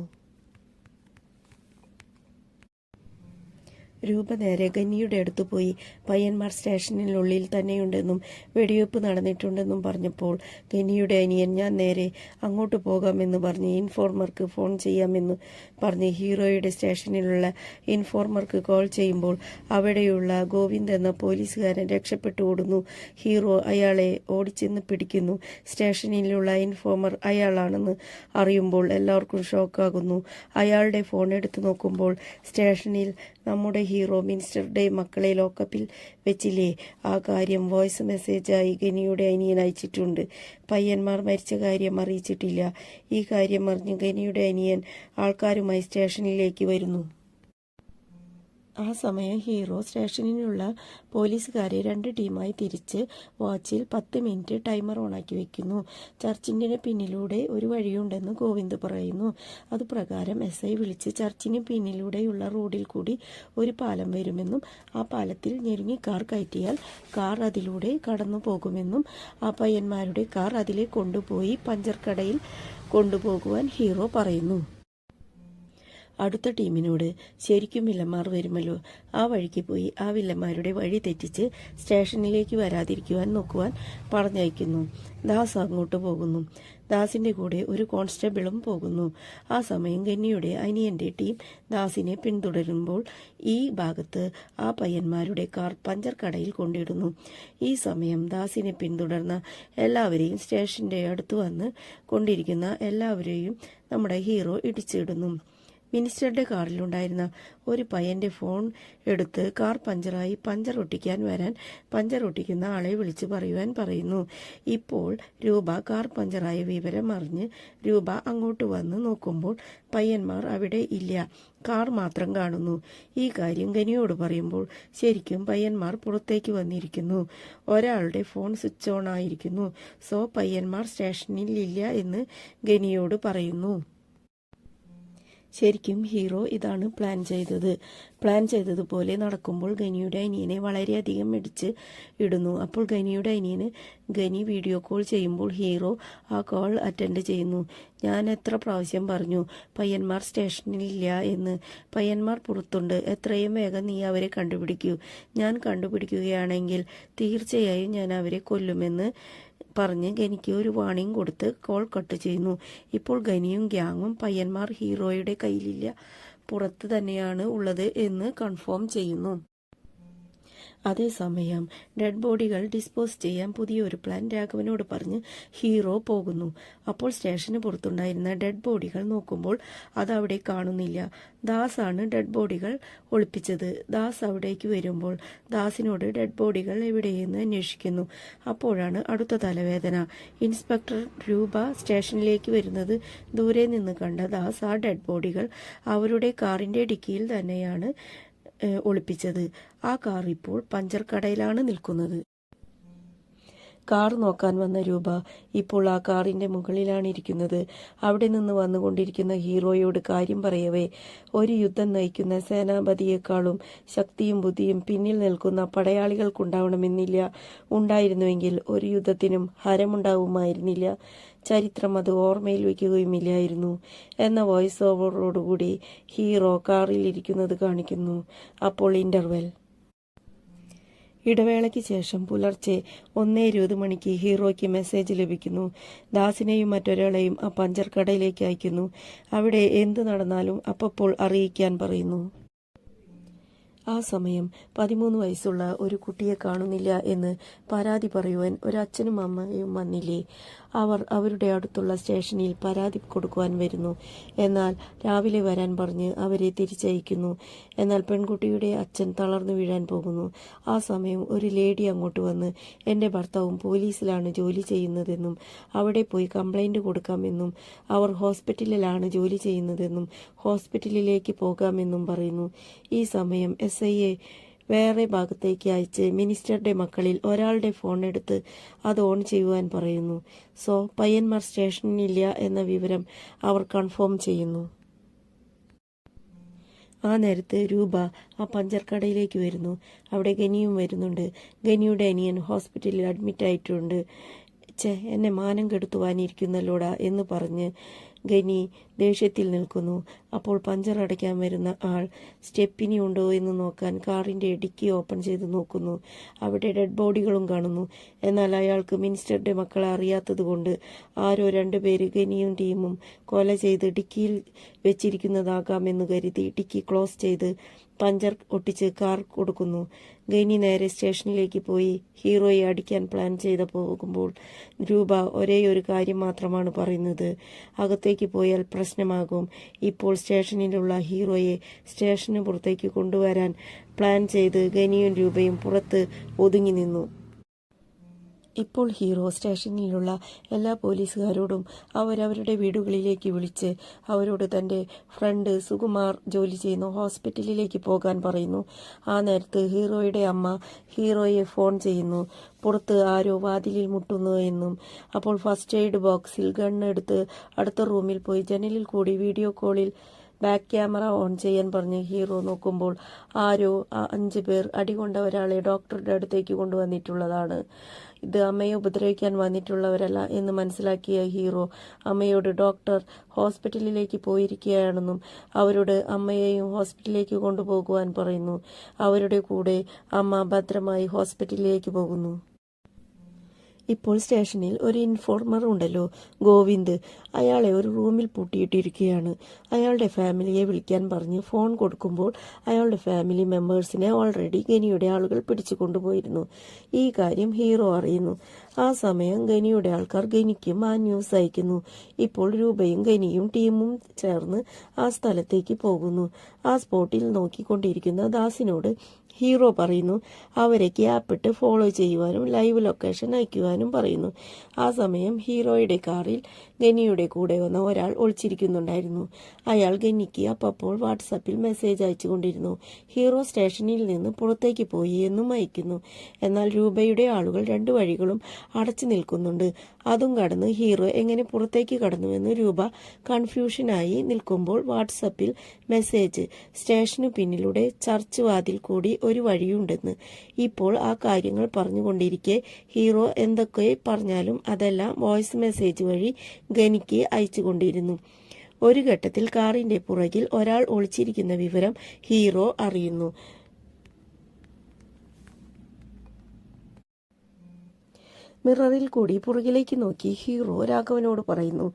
രൂപ നേരെ ഗനിയുടെ അടുത്ത് പോയി പയ്യന്മാർ സ്റ്റേഷനിനുള്ളിൽ തന്നെയുണ്ടെന്നും വെടിവെപ്പ് നടന്നിട്ടുണ്ടെന്നും പറഞ്ഞപ്പോൾ ഗനിയുടെ അനിയൻ ഞാൻ നേരെ അങ്ങോട്ട് പോകാമെന്ന് പറഞ്ഞ് ഇൻഫോർമർക്ക് ഫോൺ ചെയ്യാമെന്ന് പറഞ്ഞ് ഹീറോയുടെ സ്റ്റേഷനിലുള്ള ഇൻഫോർമർക്ക് കോൾ ചെയ്യുമ്പോൾ അവിടെയുള്ള ഗോവിന്ദ് എന്ന പോലീസുകാരൻ രക്ഷപ്പെട്ടു ഓടുന്നു. ഹീറോ അയാളെ ഓടിച്ചെന്ന് പിടിക്കുന്നു. സ്റ്റേഷനിലുള്ള ഇൻഫോർമർ അയാളാണെന്ന് അറിയുമ്പോൾ എല്ലാവർക്കും ഷോക്കാകുന്നു. അയാളുടെ ഫോൺ എടുത്തു നോക്കുമ്പോൾ സ്റ്റേഷനിൽ നമ്മുടെ ഹീറോ മിനിസ്റ്ററുടെ മക്കളെ ലോക്കപ്പിൽ വെച്ചില്ലേ, ആ കാര്യം വോയിസ് മെസ്സേജായി ഗനിയുടെ അനിയൻ അയച്ചിട്ടുണ്ട്. പയ്യന്മാർ മരിച്ച കാര്യം അറിയിച്ചിട്ടില്ല. ഈ കാര്യം അറിഞ്ഞ് ഗനിയുടെ അനിയൻ ആൾക്കാരുമായി സ്റ്റേഷനിലേക്ക് വരുന്നു. ആ സമയം ഹീറോ സ്റ്റേഷനിലുള്ള പോലീസുകാരെ 2 ടീമായി തിരിച്ച് വാച്ചിൽ 10 മിനിറ്റ് ടൈമർ ഓണാക്കി വെക്കുന്നു. ചർച്ചിന് പിന്നിലൂടെ ഒരു വഴിയുണ്ടെന്ന് ഗോവിന്ദ് പറയുന്നു. അതുപ്രകാരം SI വിളിച്ച് ചർച്ചിന് പിന്നിലൂടെയുള്ള റോഡിൽ കൂടി ഒരു പാലം വരുമെന്നും ആ പാലത്തിൽ ഞെരുങ്ങി കാർ കയറ്റിയാൽ കാർ അതിലൂടെ കടന്നു പോകുമെന്നും ആ പയ്യന്മാരുടെ കാർ അതിലെ കൊണ്ടുപോയി പഞ്ചർ കടയിൽ കൊണ്ടുപോകുവാൻ ഹീറോ പറയുന്നു. അടുത്ത ടീമിനോട് ശരിക്കും വില്ലന്മാർ വരുമല്ലോ, ആ വഴിക്ക് പോയി ആ വില്ലന്മാരുടെ വഴി തെറ്റിച്ച് സ്റ്റേഷനിലേക്ക് വരാതിരിക്കുവാൻ നോക്കുവാൻ പറഞ്ഞയക്കുന്നു. ദാസ് അങ്ങോട്ട് പോകുന്നു. ദാസിന്റെ കൂടെ ഒരു കോൺസ്റ്റബിളും പോകുന്നു. ആ സമയം ഗന്നിയുടെ അനിയന്റെ ടീം ദാസിനെ പിന്തുടരുമ്പോൾ ഈ ഭാഗത്ത് ആ പയ്യന്മാരുടെ കാർ പഞ്ചർ കടയിൽ കൊണ്ടിടുന്നു. ഈ സമയം ദാസിനെ പിന്തുടർന്ന എല്ലാവരെയും സ്റ്റേഷന്റെ അടുത്ത് വന്ന് കൊണ്ടിരിക്കുന്ന എല്ലാവരെയും നമ്മുടെ ഹീറോ ഇടിച്ചിടുന്നു. മിനിസ്റ്ററുടെ കാറിലുണ്ടായിരുന്ന ഒരു പയ്യന്റെ ഫോൺ എടുത്ത് കാർ പഞ്ചറായി പഞ്ചർ ഒട്ടിക്കാൻ വരാൻ പഞ്ചർ ഒട്ടിക്കുന്ന ആളെ വിളിച്ചു പറയുവാൻ പറയുന്നു. ഇപ്പോൾ രൂപ കാർ പഞ്ചറായ വിവരം അറിഞ്ഞ് രൂപ അങ്ങോട്ട് വന്ന് നോക്കുമ്പോൾ പയ്യന്മാർ അവിടെ ഇല്ല, കാർ മാത്രം കാണുന്നു. ഈ കാര്യം ഗനിയോട് പറയുമ്പോൾ ശരിക്കും പയ്യന്മാർ പുറത്തേക്ക് വന്നിരിക്കുന്നു. ഒരാളുടെ ഫോൺ സ്വിച്ച് ഓൺ ആയിരിക്കുന്നു. സോ പയ്യന്മാർ സ്റ്റേഷനിൽ ഇല്ല എന്ന് ഗനിയോട് പറയുന്നു. ശരിക്കും ഹീറോ ഇതാണ് പ്ലാൻ ചെയ്തതുപോലെ നടക്കുമ്പോൾ ഗനിയുടെ അനിയനെ വളരെയധികം ഇടിച്ച് ഇടുന്നു. അപ്പോൾ ഗനിയുടെ അനിയന് ഗനി വീഡിയോ കോൾ ചെയ്യുമ്പോൾ ഹീറോ ആ കോൾ അറ്റൻഡ് ചെയ്യുന്നു. ഞാൻ എത്ര പ്രാവശ്യം പറഞ്ഞു പയ്യന്മാർ സ്റ്റേഷനിലില്ല എന്ന്, പയ്യന്മാർ പുറത്തുണ്ട്, എത്രയും വേഗം നീ അവരെ കണ്ടുപിടിക്കൂ. ഞാൻ കണ്ടുപിടിക്കുകയാണെങ്കിൽ തീർച്ചയായും ഞാൻ അവരെ കൊല്ലുമെന്ന് പറഞ്ഞ് ഗനിക്ക് ഒരു വാണിംഗ് കൊടുത്ത് കോൾ കട്ട് ചെയ്യുന്നു. ഇപ്പോൾ ഗനിയും ഗ്യാങ്ങും പയ്യന്മാർ ഹീറോയുടെ കയ്യിലില്ല, പുറത്ത് തന്നെയാണ് ഉള്ളത് എന്ന് കൺഫേം ചെയ്യുന്നു. അതേസമയം ഡെഡ് ബോഡികൾ ഡിസ്പോസ് ചെയ്യാൻ പുതിയൊരു പ്ലാൻ രാഘവനോട് പറഞ്ഞ് ഹീറോ പോകുന്നു. അപ്പോൾ സ്റ്റേഷന് പുറത്തുണ്ടായിരുന്ന ഡെഡ് ബോഡികൾ നോക്കുമ്പോൾ അതവിടെ കാണുന്നില്ല. ദാസാണ് ഡെഡ് ബോഡികൾ ഒളിപ്പിച്ചത്. ദാസ് അവിടേക്ക് വരുമ്പോൾ ദാസിനോട് ഡെഡ് ബോഡികൾ എവിടെയെന്ന് അന്വേഷിക്കുന്നു. അപ്പോഴാണ് അടുത്ത തലവേദന. ഇൻസ്പെക്ടർ രൂപ സ്റ്റേഷനിലേക്ക് വരുന്നത് ദൂരെ നിന്ന് കണ്ട ദാസ് ആ ഡെഡ് ബോഡികൾ അവരുടെ കാറിന്റെ ഡിക്കിയിൽ തന്നെയാണ് ഒളിപ്പിച്ചത്. ആ കാർ ഇപ്പോൾ പഞ്ചർ കടയിലാണ് നിൽക്കുന്നത്. കാർ നോക്കാൻ വന്ന രൂപ ഇപ്പോൾ ആ കാറിന്റെ മുകളിലാണ് ഇരിക്കുന്നത്. അവിടെ നിന്ന് വന്നുകൊണ്ടിരിക്കുന്ന ഹീറോയോട് കാര്യം പറയവേ, ഒരു യുദ്ധം നയിക്കുന്ന സേനാപതിയെക്കാളും ശക്തിയും ബുദ്ധിയും പിന്നിൽ നിൽക്കുന്ന പടയാളികൾക്കുണ്ടാവണമെന്നില്ല. ഉണ്ടായിരുന്നുവെങ്കിൽ ഒരു യുദ്ധത്തിനും ഹരമുണ്ടാവുമായിരുന്നില്ല. ചരിത്രം അത് ഓർമ്മയിൽ വയ്ക്കുകയുമില്ലായിരുന്നു എന്ന വോയിസ് ഓവറോടുകൂടി ഹീറോ കാറിൽ ഇരിക്കുന്നത് കാണിക്കുന്നു. അപ്പോൾ ഇന്റർവെൽ. ഇടവേളയ്ക്ക് ശേഷം പുലർച്ചെ 1:20 മണിക്ക് ഹീറോയ്ക്ക് മെസ്സേജ് ലഭിക്കുന്നു. ദാസിനെയും മറ്റൊരാളെയും ആ പഞ്ചർ കടയിലേക്ക് അയക്കുന്നു. അവിടെ എന്ത് നടന്നാലും അപ്പോൾ അറിയിക്കാൻ പറയുന്നു. ആ സമയം 13 വയസ്സുള്ള ഒരു കുട്ടിയെ കാണുന്നില്ല എന്ന് പരാതി പറയുവാൻ ഒരച്ഛനും അമ്മയും വന്നില്ലേ. അവർ അവരുടെ അടുത്തുള്ള സ്റ്റേഷനിൽ പരാതി കൊടുക്കുവാൻ വരുന്നു. എന്നാൽ രാവിലെ വരാൻ പറഞ്ഞ് അവരെ തിരിച്ചയക്കുന്നു. എന്നാൽ പെൺകുട്ടിയുടെ അച്ഛൻ തളർന്നു വീഴാൻ പോകുന്നു. ആ സമയം ഒരു ലേഡി അങ്ങോട്ട് വന്ന് എൻ്റെ ഭർത്താവും പോലീസിലാണ് ജോലി ചെയ്യുന്നതെന്നും അവിടെ പോയി കംപ്ലൈൻറ്റ് കൊടുക്കാമെന്നും അവർ ഹോസ്പിറ്റലിലാണ് ജോലി ചെയ്യുന്നതെന്നും ഹോസ്പിറ്റലിലേക്ക് പോകാമെന്നും പറയുന്നു. ഈ സമയം SIയെ വേറെ ഭാഗത്തേക്ക് അയച്ച് മിനിസ്റ്ററുടെ മക്കളിൽ ഒരാളുടെ ഫോൺ എടുത്ത് അത് ഓൺ ചെയ്യുവാൻ പറയുന്നു. പയ്യന്മാർ സ്റ്റേഷനിലില്ല എന്ന വിവരം അവർ കൺഫേം ചെയ്യുന്നു. ആ നേരത്ത് രൂപ ആ പഞ്ചർ കടയിലേക്ക് വരുന്നു. അവിടെ ഗനിയും വരുന്നുണ്ട്. ഗനിയുടെ അനിയൻ ഹോസ്പിറ്റലിൽ അഡ്മിറ്റ് ആയിട്ടുണ്ട്. എന്നെ മാനം കെടുത്തുവാനിരിക്കുന്നല്ലോടാ എന്ന് പറഞ്ഞ് ഗനി ദേഷ്യത്തിൽ നിൽക്കുന്നു. അപ്പോൾ പഞ്ചർ അടയ്ക്കാൻ വരുന്ന ആൾ സ്റ്റെപ്പിനി ഉണ്ടോ എന്ന് നോക്കാൻ കാറിൻ്റെ ഡിക്കി ഓപ്പൺ ചെയ്ത് നോക്കുന്നു. അവിടെ ഡെഡ് ബോഡികളും കാണുന്നു. എന്നാൽ അയാൾക്ക് മിനിസ്റ്ററുടെ മക്കളെ അറിയാത്തതുകൊണ്ട് ആരോ 2 പേര് ഗനിയും ടീമും കൊല ചെയ്ത് ഡിക്കിയിൽ വെച്ചിരിക്കുന്നതാകാമെന്ന് കരുതി ഡിക്കി ക്ലോസ് ചെയ്ത് പഞ്ചർ ഒട്ടിച്ച് കാർ കൊടുക്കുന്നു. ഗനി നേരെ സ്റ്റേഷനിലേക്ക് പോയി ഹീറോയെ അടിക്കാൻ പ്ലാൻ ചെയ്ത് പോകുമ്പോൾ രൂപ ഒരേയൊരു കാര്യം മാത്രമാണ് പറയുന്നത്. അകത്തേക്ക് പോയാൽ പ്രശ്നമാകും. ഇപ്പോൾ സ്റ്റേഷനിലുള്ള ഹീറോയെ സ്റ്റേഷന് പുറത്തേക്ക് കൊണ്ടുവരാൻ പ്ലാൻ ചെയ്ത് ഗനിയും രൂപയും പുറത്ത് ഒതുങ്ങി നിന്നു. ഇപ്പോൾ ഹീറോ സ്റ്റേഷനിലുള്ള എല്ലാ പോലീസുകാരോടും അവരവരുടെ വീടുകളിലേക്ക് വിളിച്ച് അവരോട് തൻ്റെ ഫ്രണ്ട് സുകുമാർ ജോലി ചെയ്യുന്ന ഹോസ്പിറ്റലിലേക്ക് പോകാൻ പറയുന്നു. ആ നേരത്ത് ഹീറോയുടെ അമ്മ ഹീറോയെ ഫോൺ ചെയ്യുന്നു. പുറത്ത് ആരോ വാതിലിൽ മുട്ടുന്നു എന്നും അപ്പോൾ ഫസ്റ്റ് എയ്ഡ് ബോക്സിൽ ഗണ്ണെടുത്ത് അടുത്ത റൂമിൽ പോയി ജനലിൽ കൂടി വീഡിയോ കോളിൽ ബാക്ക് ക്യാമറ ഓൺ ചെയ്യാൻ പറഞ്ഞ് ഹീറോ നോക്കുമ്പോൾ ആരോ 5 പേർ അടികൊണ്ട ഒരാളെ ഡോക്ടറുടെ അടുത്തേക്ക് കൊണ്ടുവന്നിട്ടുള്ളതാണ്. ഇത് അമ്മയെ ഉപദ്രവിക്കാൻ വന്നിട്ടുള്ളവരല്ല എന്ന് മനസ്സിലാക്കിയ ഹീറോ അമ്മയോട് ഡോക്ടർ ഹോസ്പിറ്റലിലേക്ക് പോയിരിക്കുകയാണെന്നും അവരോട് അമ്മയെയും ഹോസ്പിറ്റലിലേക്ക് കൊണ്ടുപോകുവാൻ പറയുന്നു. അവരുടെ കൂടെ അമ്മ ഭദ്രമായി ഹോസ്പിറ്റലിലേക്ക് പോകുന്നു. ഇപ്പോൾ സ്റ്റേഷനിൽ ഒരു ഇൻഫോർമർ ഉണ്ടല്ലോ, ഗോവിന്ദ്. അയാളെ ഒരു റൂമിൽ പൂട്ടിയിട്ടിരിക്കുകയാണ്. അയാളുടെ ഫാമിലിയെ വിളിക്കാൻ പറഞ്ഞ് ഫോൺ കൊടുക്കുമ്പോൾ അയാളുടെ ഫാമിലി മെമ്പേഴ്സിനെ ഓൾറെഡി ഗനിയുടെ ആളുകൾ പിടിച്ചു കൊണ്ടുപോയിരുന്നു. ഈ കാര്യം ഹീറോ അറിയുന്നു. ആ സമയം ഗനിയുടെ ആൾക്കാർ ഗനിക്കും ആ ന്യൂസ് അയക്കുന്നു. ഇപ്പോൾ രൂപയും ഗനിയും ടീമും ചേർന്ന് ആ സ്ഥലത്തേക്ക് പോകുന്നു. ആ സ്പോട്ടിൽ നോക്കിക്കൊണ്ടിരിക്കുന്ന ദാസിനോട് ഹീറോ പറയുന്നു അവരെ ഗ്യാപ്പിട്ട് ഫോളോ ചെയ്യുവാനും ലൈവ് ലൊക്കേഷൻ അയക്കുവാനും പറയുന്നു. ആ സമയം ഹീറോയുടെ കാറിൽ ഗനിയുടെ കൂടെ വന്ന ഒരാൾ ഒളിച്ചിരിക്കുന്നുണ്ടായിരുന്നു. അയാൾ ഗനിക്ക് അപ്പോൾ വാട്സാപ്പിൽ മെസ്സേജ് അയച്ചുകൊണ്ടിരുന്നു. ഹീറോ സ്റ്റേഷനിൽ നിന്ന് പുറത്തേക്ക് പോയി എന്നും അയക്കുന്നു. എന്നാൽ രൂപയുടെ ആളുകൾ 2 വഴികളും അടച്ചു നിൽക്കുന്നുണ്ട്. അതും കടന്ന് ഹീറോ എങ്ങനെ പുറത്തേക്ക് കടന്നുവെന്ന് രൂപ കൺഫ്യൂഷനായി നിൽക്കുമ്പോൾ വാട്സാപ്പിൽ മെസ്സേജ് സ്റ്റേഷനു പിന്നിലൂടെ ചർച്ച് വാതിൽ കൂടി ഒരു വഴിയുണ്ടെന്ന്. ഇപ്പോൾ ആ കാര്യങ്ങൾ പറഞ്ഞുകൊണ്ടിരിക്കെ ഹീറോ എന്തൊക്കെ പറഞ്ഞാലും അതെല്ലാം വോയിസ് മെസ്സേജ് വഴി ഗനിക്ക് അയച്ചുകൊണ്ടിരുന്നു. ഒരു ഘട്ടത്തിൽ കാറിന്റെ പുറകിൽ ഒരാൾ ഒളിച്ചിരിക്കുന്ന വിവരം ഹീറോ അറിയുന്നു. മിററിൽ കൂടി പുറകിലേക്ക് നോക്കി ഹീറോ രാഘവനോട് പറയുന്നു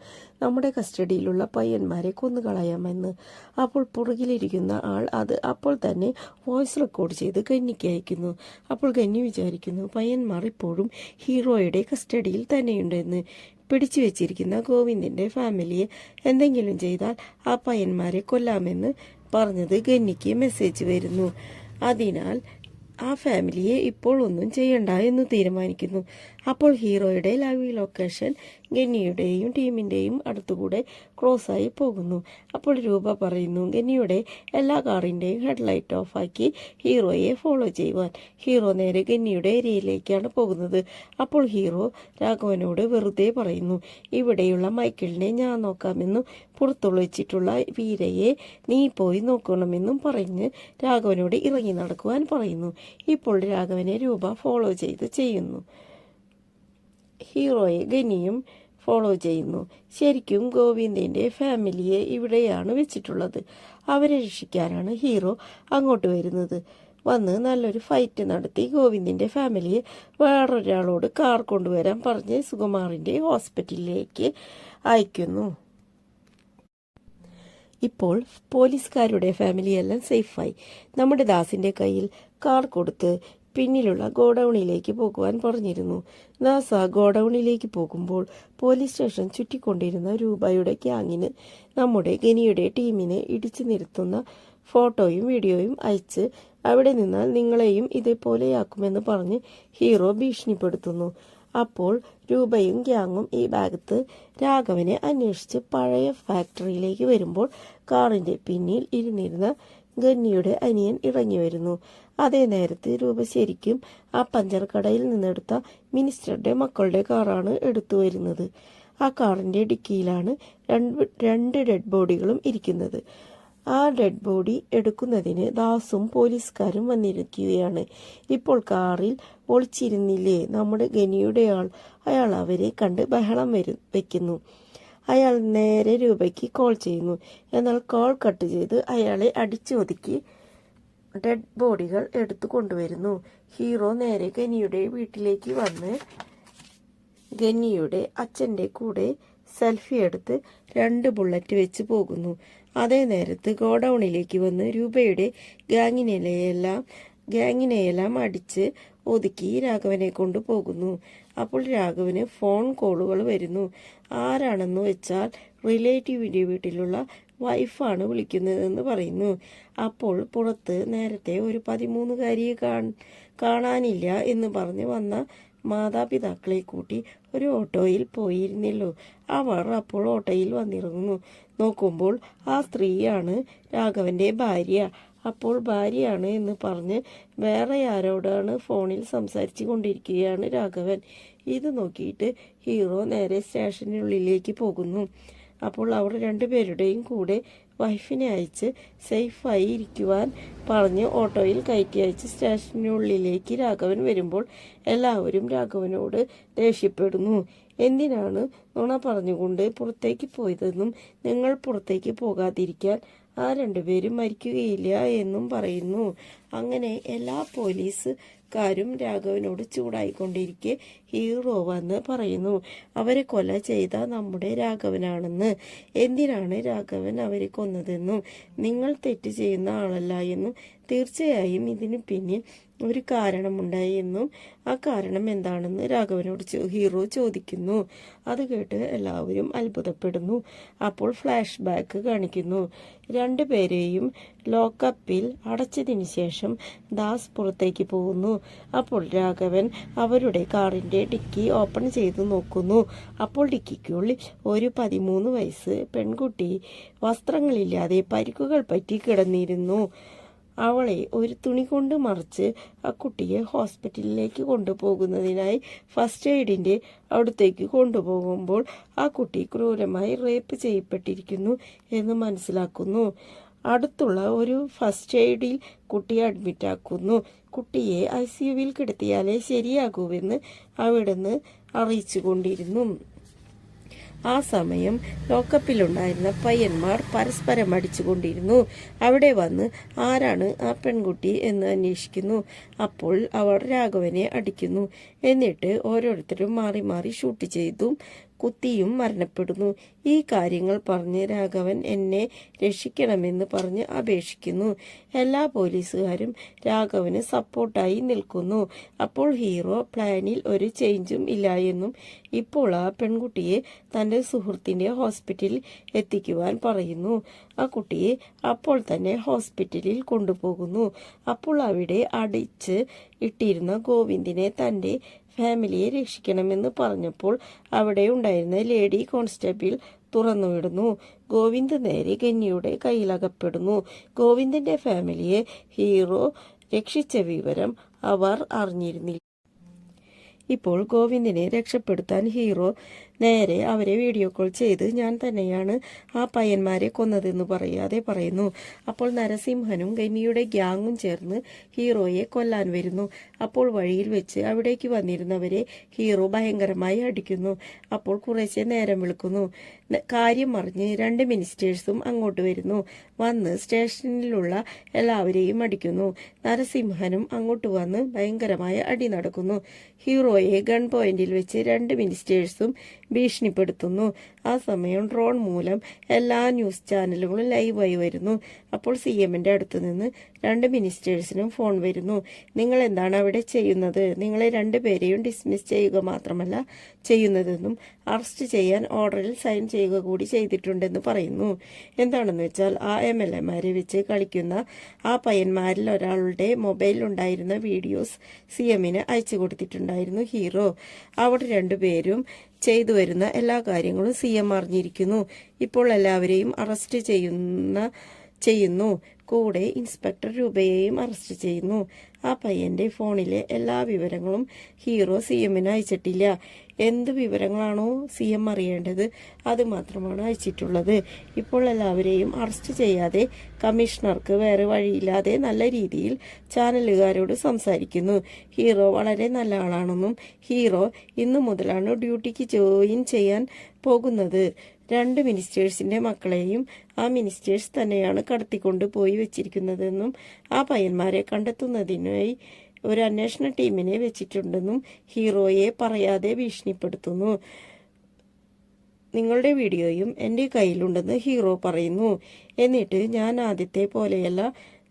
നമ്മുടെ കസ്റ്റഡിയിലുള്ള പയ്യന്മാരെ കൊന്നുകളയാമെന്ന്. അപ്പോൾ പുറകിലിരിക്കുന്ന ആൾ അത് അപ്പോൾ തന്നെ വോയിസ് റെക്കോർഡ് ചെയ്ത് ഗന്നിക്ക് അയക്കുന്നു. അപ്പോൾ ഗന്നി വിചാരിക്കുന്നു പയ്യന്മാർ ഇപ്പോഴും ഹീറോയുടെ കസ്റ്റഡിയിൽ തന്നെയുണ്ടെന്ന്. പിടിച്ചു വെച്ചിരിക്കുന്ന ഗോവിന്ദിന്റെ ഫാമിലിയെ എന്തെങ്കിലും ചെയ്താൽ ആ പയ്യന്മാരെ കൊല്ലാമെന്ന് പറഞ്ഞത് ഗന്നിക്ക് മെസ്സേജ് വരുന്നു. അതിനാൽ ആ ഫാമിലിയെ ഇപ്പോൾ ഒന്നും ചെയ്യണ്ട എന്ന് തീരുമാനിക്കുന്നു. അപ്പോൾ ഹീറോയുടെ ലൈവ് ലൊക്കേഷൻ ഗന്നിയുടെയും ടീമിന്റെയും അടുത്തുകൂടെ ക്രോസായി പോകുന്നു. അപ്പോൾ രൂപ പറയുന്നു ഗന്നിയുടെ എല്ലാ കാറിന്റെയും ഹെഡ്ലൈറ്റ് ഓഫാക്കി ഹീറോയെ ഫോളോ ചെയ്യുവാൻ. ഹീറോ നേരെ ഗന്നിയുടെ ഏരിയയിലേക്കാണ് പോകുന്നത്. അപ്പോൾ ഹീറോ രാഘവനോട് വെറുതെ പറയുന്നു ഇവിടെയുള്ള മൈക്കിളിനെ ഞാൻ നോക്കാമെന്നും പുറത്തൊളിച്ചിട്ടുള്ള വീരയെ നീ പോയി നോക്കണമെന്നും പറഞ്ഞ് രാഘവനോട് ഇറങ്ങി നടക്കുവാൻ പറയുന്നു. ഇപ്പോൾ രാഘവനെ രൂപ ഫോളോ ചെയ്യുന്നു. ഹീറോയെ ഗനിയും ഫോളോ ചെയ്യുന്നു. ശരിക്കും ഗോവിന്ദിന്റെ ഫാമിലിയെ ഇവിടെയാണ് വെച്ചിട്ടുള്ളത്. അവരെ രക്ഷിക്കാനാണ് ഹീറോ അങ്ങോട്ട് വരുന്നത്. വന്ന് നല്ലൊരു ഫൈറ്റ് നടത്തി ഗോവിന്ദിന്റെ ഫാമിലിയെ വേറൊരാളോട് കാർ കൊണ്ടുവരാൻ പറഞ്ഞ് സുകുമാറിന്റെ ഹോസ്പിറ്റലിലേക്ക് അയക്കുന്നു. ഇപ്പോൾ പോലീസുകാരുടെ ഫാമിലിയെല്ലാം സേഫായി. നമ്മുടെ ദാസിന്റെ കയ്യിൽ കാർ കൊടുത്ത് പിന്നിലുള്ള ഗോഡൌണിലേക്ക് പോകുവാൻ പറഞ്ഞിരുന്നു. ദാസ ഗോഡൌണിലേക്ക് പോകുമ്പോൾ പോലീസ് സ്റ്റേഷൻ ചുറ്റിക്കൊണ്ടിരുന്ന രൂപയുടെ ഗ്യാങ്ങിന് നമ്മുടെ ഗനിയുടെ ടീമിനെ ഇടിച്ചു നിരത്തുന്ന ഫോട്ടോയും വീഡിയോയും അയച്ച് അവിടെ നിന്നാൽ നിങ്ങളെയും ഇതേപോലെയാക്കുമെന്ന് പറഞ്ഞ് ഹീറോ ഭീഷണിപ്പെടുത്തുന്നു. അപ്പോൾ രൂപയും ഗ്യാങ്ങും ഈ ഭാഗത്ത് രാഘവനെ അന്വേഷിച്ച് പഴയ ഫാക്ടറിയിലേക്ക് വരുമ്പോൾ കാറിന്റെ പിന്നിൽ ഇരുന്നിരുന്ന ഗന്നിയുടെ അനിയൻ ഇറങ്ങി വരുന്നു. അതേ നേരത്ത് രൂപ ശരിക്കും ആ പഞ്ചർ കടയിൽ നിന്നെടുത്ത മിനിസ്റ്ററുടെ മക്കളുടെ കാറാണ് എടുത്തു വരുന്നത്. ആ കാറിന്റെ ഡിക്കിയിലാണ് രണ്ട് ഡെഡ് ബോഡികളും ഇരിക്കുന്നത്. ആ ഡെഡ് ബോഡി എടുക്കുന്നതിന് ദാസും പോലീസുകാരും വന്നിരിക്കുകയാണ്. ഇപ്പോൾ കാറിൽ ഒളിച്ചിരുന്നില്ലേ നമ്മുടെ ഗനിയുടെ അയാൾ അവരെ കണ്ട് ബഹളം വെക്കുന്നു. അയാൾ നേരെ രൂപയ്ക്ക് കോൾ ചെയ്യുന്നു. എന്നാൽ കോൾ കട്ട് ചെയ്ത് അയാളെ അടിച്ചൊതുക്കി ഡെഡ് ബോഡികൾ എടുത്തു കൊണ്ടുവരുന്നു. ഹീറോ നേരെ ഗനിയുടെ വീട്ടിലേക്ക് വന്ന് ഗനിയുടെ അച്ഛൻ്റെ കൂടെ സെൽഫി എടുത്ത് 2 ബുള്ളറ്റ് വെച്ച് പോകുന്നു. അതേ നേരത്ത് ഗോഡൌണിലേക്ക് വന്ന് രൂപയുടെ ഗ്യാങ്ങിനെയെല്ലാം അടിച്ച് ഒതുക്കി രാഘവനെ കൊണ്ടുപോകുന്നു. അപ്പോൾ രാഘവന് ഫോൺ കോളുകൾ വരുന്നു. ആരാണെന്ന് വെച്ചാൽ റിലേറ്റീവിൻ്റെ വീട്ടിലുള്ള വൈഫാണ് വിളിക്കുന്നതെന്ന് പറയുന്നു. അപ്പോൾ പുറത്ത് നേരത്തെ ഒരു 13കാരിയെ കാണാനില്ല എന്ന് പറഞ്ഞ് വന്ന മാതാപിതാക്കളെ കൂട്ടി ഒരു ഓട്ടോയിൽ പോയിരുന്നല്ലോ. അവർ അപ്പോൾ ഓട്ടോയിൽ വന്നിറങ്ങുന്നു. നോക്കുമ്പോൾ ആ സ്ത്രീയാണ് രാഘവന്റെ ഭാര്യ. അപ്പോൾ ഭാര്യയാണ് എന്ന് പറഞ്ഞ് വേറെ ആരോടാണ് ഫോണിൽ സംസാരിച്ചു കൊണ്ടിരിക്കുകയാണ് രാഘവൻ. ഇത് നോക്കിയിട്ട് ഹീറോ നേരെ സ്റ്റേഷനുള്ളിലേക്ക് പോകുന്നു. അപ്പോൾ അവർ 2 പേരുടെയും കൂടെ വൈഫിനെ അയച്ച് സേഫായി ഇരിക്കുവാൻ പറഞ്ഞ് ഓട്ടോയിൽ കയറ്റി അയച്ച് സ്റ്റേഷനുള്ളിലേക്ക് രാഘവൻ വരുമ്പോൾ എല്ലാവരും രാഘവനോട് ദേഷ്യപ്പെടുന്നു. എന്തിനാണ് നുണ പറഞ്ഞുകൊണ്ട് പുറത്തേക്ക് പോയതെന്നും നിങ്ങൾ പുറത്തേക്ക് പോകാതിരിക്കാൻ ആ 2 പേരും മരിക്കുകയില്ല എന്നും പറയുന്നു. അങ്ങനെ എല്ലാ പോലീസുകാരും രാഘവനോട് ചൂടായിക്കൊണ്ടിരിക്കെ ഹീറോ വന്ന് പറയുന്നു അവരെ കൊല ചെയ്ത നമ്മുടെ രാഘവനാണെന്ന്. എന്തിനാണ് രാഘവൻ അവരെ കൊന്നതെന്നും നിങ്ങൾ തെറ്റ് ചെയ്യുന്ന ആളല്ല എന്നും തീർച്ചയായും ഇതിന് പിന്നിൽ ഒരു കാരണമുണ്ടായി എന്നും ആ കാരണം എന്താണെന്ന് രാഘവനോട് ഹീറോ ചോദിക്കുന്നു. അത് കേട്ട് എല്ലാവരും അത്ഭുതപ്പെടുന്നു. അപ്പോൾ ഫ്ലാഷ് ബാക്ക് കാണിക്കുന്നു. 2 പേരെയും ലോക്കപ്പിൽ അടച്ചതിന് ശേഷം ദാസ് പുറത്തേക്ക് പോകുന്നു. അപ്പോൾ രാഘവൻ അവരുടെ കാറിന്റെ ഡിക്കി ഓപ്പൺ ചെയ്തു നോക്കുന്നു. അപ്പോൾ ഡിക്കിക്കുള്ളിൽ ഒരു 13 വയസ്സ് പെൺകുട്ടി വസ്ത്രങ്ങളില്ലാതെ പരിക്കുകൾ പറ്റി കിടന്നിരുന്നു. അവളെ ഒരു തുണി കൊണ്ട് മറിച്ച് ആ കുട്ടിയെ ഹോസ്പിറ്റലിലേക്ക് കൊണ്ടുപോകുന്നതിനായി ഫസ്റ്റ് എയ്ഡിന്റെ അടുത്തേക്ക് കൊണ്ടുപോകുമ്പോൾ ആ കുട്ടി ക്രൂരമായി റേപ്പ് ചെയ്യപ്പെട്ടിരിക്കുന്നു എന്ന് മനസ്സിലാക്കുന്നു. അടുത്തുള്ള ഒരു ഫസ്റ്റ് എയ്ഡിൽ കുട്ടിയെ അഡ്മിറ്റാക്കുന്നു. കുട്ടിയെ ICUവിൽ കിടത്തിയാലേ ശരിയാകൂവെന്ന് അവിടുന്ന് അറിയിച്ചുകൊണ്ടിരുന്നു. ആ സമയം ലോക്കപ്പിലുണ്ടായിരുന്ന പയ്യന്മാർ പരസ്പരം അടിച്ചുകൊണ്ടിരുന്നു. അവിടെ വന്ന് ആരാണ് ആ പെൺകുട്ടി എന്ന് അന്വേഷിക്കുന്നു. അപ്പോൾ അവർ രാഘവനെ അടിക്കുന്നു. എന്നിട്ട് ഓരോരുത്തരും മാറി മാറി ഷൂട്ട് ചെയ്തും കുത്തിയും മരണപ്പെടുന്നു. ഈ കാര്യങ്ങൾ പറഞ്ഞ് രാഘവൻ എന്നെ രക്ഷിക്കണമെന്ന് പറഞ്ഞ് അപേക്ഷിക്കുന്നു. എല്ലാ പോലീസുകാരും രാഘവന് സപ്പോർട്ടായി നിൽക്കുന്നു. അപ്പോൾ ഹീറോ പ്ലാനിൽ ഒരു ചേഞ്ചും ഇല്ല എന്നും ഇപ്പോൾ ആ പെൺകുട്ടിയെ തൻ്റെ സുഹൃത്തിൻ്റെ ഹോസ്പിറ്റലിൽ എത്തിക്കുവാൻ പറയുന്നു. ആ കുട്ടിയെ അപ്പോൾ തന്നെ ഹോസ്പിറ്റലിൽ കൊണ്ടുപോകുന്നു. അപ്പോൾ അവിടെ അടിച്ച് ഇട്ടിരുന്ന ഗോവിന്ദിനെ തൻ്റെ ഫാമിലിയെ രക്ഷിക്കണമെന്ന് പറഞ്ഞപ്പോൾ അവിടെ ഉണ്ടായിരുന്ന ലേഡി കോൺസ്റ്റബിൾ തുറന്നുവിടുന്നു. ഗോവിന്ദ് നേരെ ഗന്നിയുടെ കയ്യിലകപ്പെടുന്നു. ഗോവിന്ദിന്റെ ഫാമിലിയെ ഹീറോ രക്ഷിച്ച വിവരം അവർ അറിഞ്ഞിരുന്നില്ല. ഇപ്പോൾ ഗോവിന്ദിനെ രക്ഷപ്പെടുത്താൻ ഹീറോ നേരെ അവരെ വീഡിയോ കോൾ ചെയ്ത് ഞാൻ തന്നെയാണ് ആ പയ്യന്മാരെ കൊന്നതെന്ന് പറയാതെ പറയുന്നു. അപ്പോൾ നരസിംഹനും ഗന്നിയുടെ ഗ്യാങ്ങും ചേർന്ന് ഹീറോയെ കൊല്ലാൻ വരുന്നു. അപ്പോൾ വഴിയിൽ വെച്ച് അവിടേക്ക് വന്നിരുന്നവരെ ഹീറോ ഭയങ്കരമായി അടിക്കുന്നു. അപ്പോൾ കുറേശ്ശെ നേരം വിളിക്കുന്നു. കാര്യം അറിഞ്ഞ് 2 മിനിസ്റ്റേഴ്സും അങ്ങോട്ട് വരുന്നു. വന്ന് സ്റ്റേഷനിലുള്ള എല്ലാവരെയും അടിക്കുന്നു. നരസിംഹനും അങ്ങോട്ട് വന്ന് ഭയങ്കരമായ അടി നടക്കുന്നു. ഹീറോയെ ഗൺ പോയിന്റിൽ വെച്ച് 2 മിനിസ്റ്റേഴ്സും ഭീഷണിപ്പെടുത്തുന്നു. ആ സമയം ഡ്രോൺ മൂലം എല്ലാ ന്യൂസ് ചാനലുകളും ലൈവായി വരുന്നു. അപ്പോൾ CMന്റെ അടുത്ത് നിന്ന് 2 മിനിസ്റ്റേഴ്സിനും ഫോൺ വരുന്നു. നിങ്ങൾ എന്താണ് അവിടെ ചെയ്യുന്നത്? നിങ്ങളെ 2 പേരെയും ഡിസ്മിസ് ചെയ്യുക മാത്രമല്ല ചെയ്യുന്നതെന്നും അറസ്റ്റ് ചെയ്യാൻ ഓർഡറിൽ സൈൻ ചെയ്യുക കൂടി ചെയ്തിട്ടുണ്ടെന്ന് പറയുന്നു. എന്താണെന്ന് വെച്ചാൽ ആ MLAമാരെ വെച്ച് കളിക്കുന്ന ആ പയ്യന്മാരിൽ ഒരാളുടെ മൊബൈലിലുണ്ടായിരുന്ന വീഡിയോസ് CMന് അയച്ചു കൊടുത്തിട്ടുണ്ടായിരുന്നു ഹീറോ. അവർ 2 പേരും ചെയ്തു വരുന്ന എല്ലാ കാര്യങ്ങളും CM അറിഞ്ഞിരിക്കുന്നു. ഇപ്പോൾ എല്ലാവരെയും അറസ്റ്റ് ചെയ്യുന്നു. കൂടെ ഇൻസ്പെക്ടർ രൂപയെയും അറസ്റ്റ് ചെയ്യുന്നു. ആ പയ്യന്റെ ഫോണിലെ എല്ലാ വിവരങ്ങളും ഹീറോ CMന് അയച്ചിട്ടില്ല. എന്ത് വിവരങ്ങളാണോ CM അറിയേണ്ടത് അത് മാത്രമാണ് അയച്ചിട്ടുള്ളത്. ഇപ്പോൾ എല്ലാവരെയും അറസ്റ്റ് ചെയ്യാതെ കമ്മീഷണർക്ക് വേറെ വഴിയില്ലാതെ നല്ല രീതിയിൽ ചാനലുകാരോട് സംസാരിക്കുന്നു. ഹീറോ വളരെ നല്ല ആളാണെന്നും ഹീറോ ഇന്നു മുതലാണ് ഡ്യൂട്ടിക്ക് ജോയിൻ ചെയ്യാൻ പോകുന്നത്. 2 മിനിസ്റ്റേഴ്സിന്റെ മക്കളെയും ആ മിനിസ്റ്റേഴ്സ് തന്നെയാണ് കടത്തിക്കൊണ്ട് പോയി വെച്ചിരിക്കുന്നതെന്നും ആ പയ്യന്മാരെ കണ്ടെത്തുന്നതിനായി ഒരു അന്വേഷണ ടീമിനെ വെച്ചിട്ടുണ്ടെന്നും ഹീറോയെ പറയാതെ ഭീഷണിപ്പെടുത്തുന്നു. നിങ്ങളുടെ വീഡിയോയും എൻ്റെ കയ്യിലുണ്ടെന്ന് ഹീറോ പറയുന്നു. എന്നിട്ട് ഞാൻ ആദ്യത്തെ പോലെയല്ല,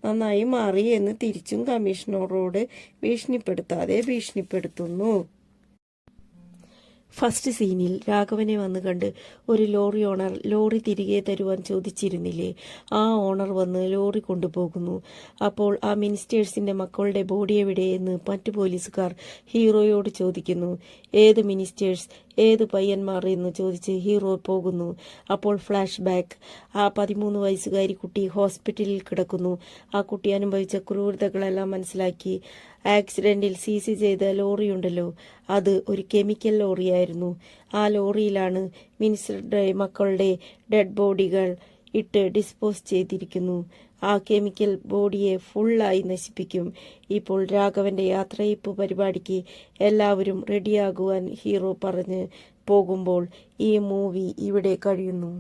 നന്നായി മാറി എന്ന് തിരിച്ചും കമ്മീഷണറോട് ഭീഷണിപ്പെടുത്തുന്നു. ഫസ്റ്റ് സീനിൽ രാഘവനെ വന്ന് കണ്ട് ഒരു ലോറി ഓണർ ലോറി തിരികെ തരുവാൻ ചോദിച്ചിരുന്നില്ലേ? ആ ഓണർ വന്ന് ലോറി കൊണ്ടുപോകുന്നു. അപ്പോൾ ആ മിനിസ്റ്റേഴ്സിന്റെ മക്കളുടെ ബോഡി എവിടെയെന്ന് മറ്റു പോലീസുകാർ ഹീറോയോട് ചോദിക്കുന്നു. ഏത് മിനിസ്റ്റേഴ്സ്, ഏത് പയ്യന്മാർ എന്ന് ചോദിച്ച് ഹീറോ പോകുന്നു. അപ്പോൾ ഫ്ലാഷ് ബാക്ക്. ആ 13 വയസ്സുകാരി കുട്ടി ഹോസ്പിറ്റലിൽ കിടക്കുന്നു. ആ കുട്ടി അനുഭവിച്ച ക്രൂരതകളെല്ലാം മനസ്സിലാക്കി. ആക്സിഡന്റിൽ സീസ് ചെയ്ത ലോറിയുണ്ടല്ലോ, അത് ഒരു കെമിക്കൽ ലോറിയായിരുന്നു. ആ ലോറിയിലാണ് മിനിസ്റ്ററുടെ മക്കളുടെ ഡെഡ് ബോഡികൾ ഇട്ട് ഡിസ്പോസ് ചെയ്തിരിക്കുന്നു. ആ കെമിക്കൽ ബോഡിയെ ഫുള്ളായി നശിപ്പിക്കും. ഇപ്പോൾ രാഘവന്റെ യാത്രയപ്പ് പരിപാടിക്ക് എല്ലാവരും റെഡിയാകുവാൻ ഹീറോ പറഞ്ഞ് പോകുമ്പോൾ ഈ മൂവി ഇവിടെ കഴിയുന്നു.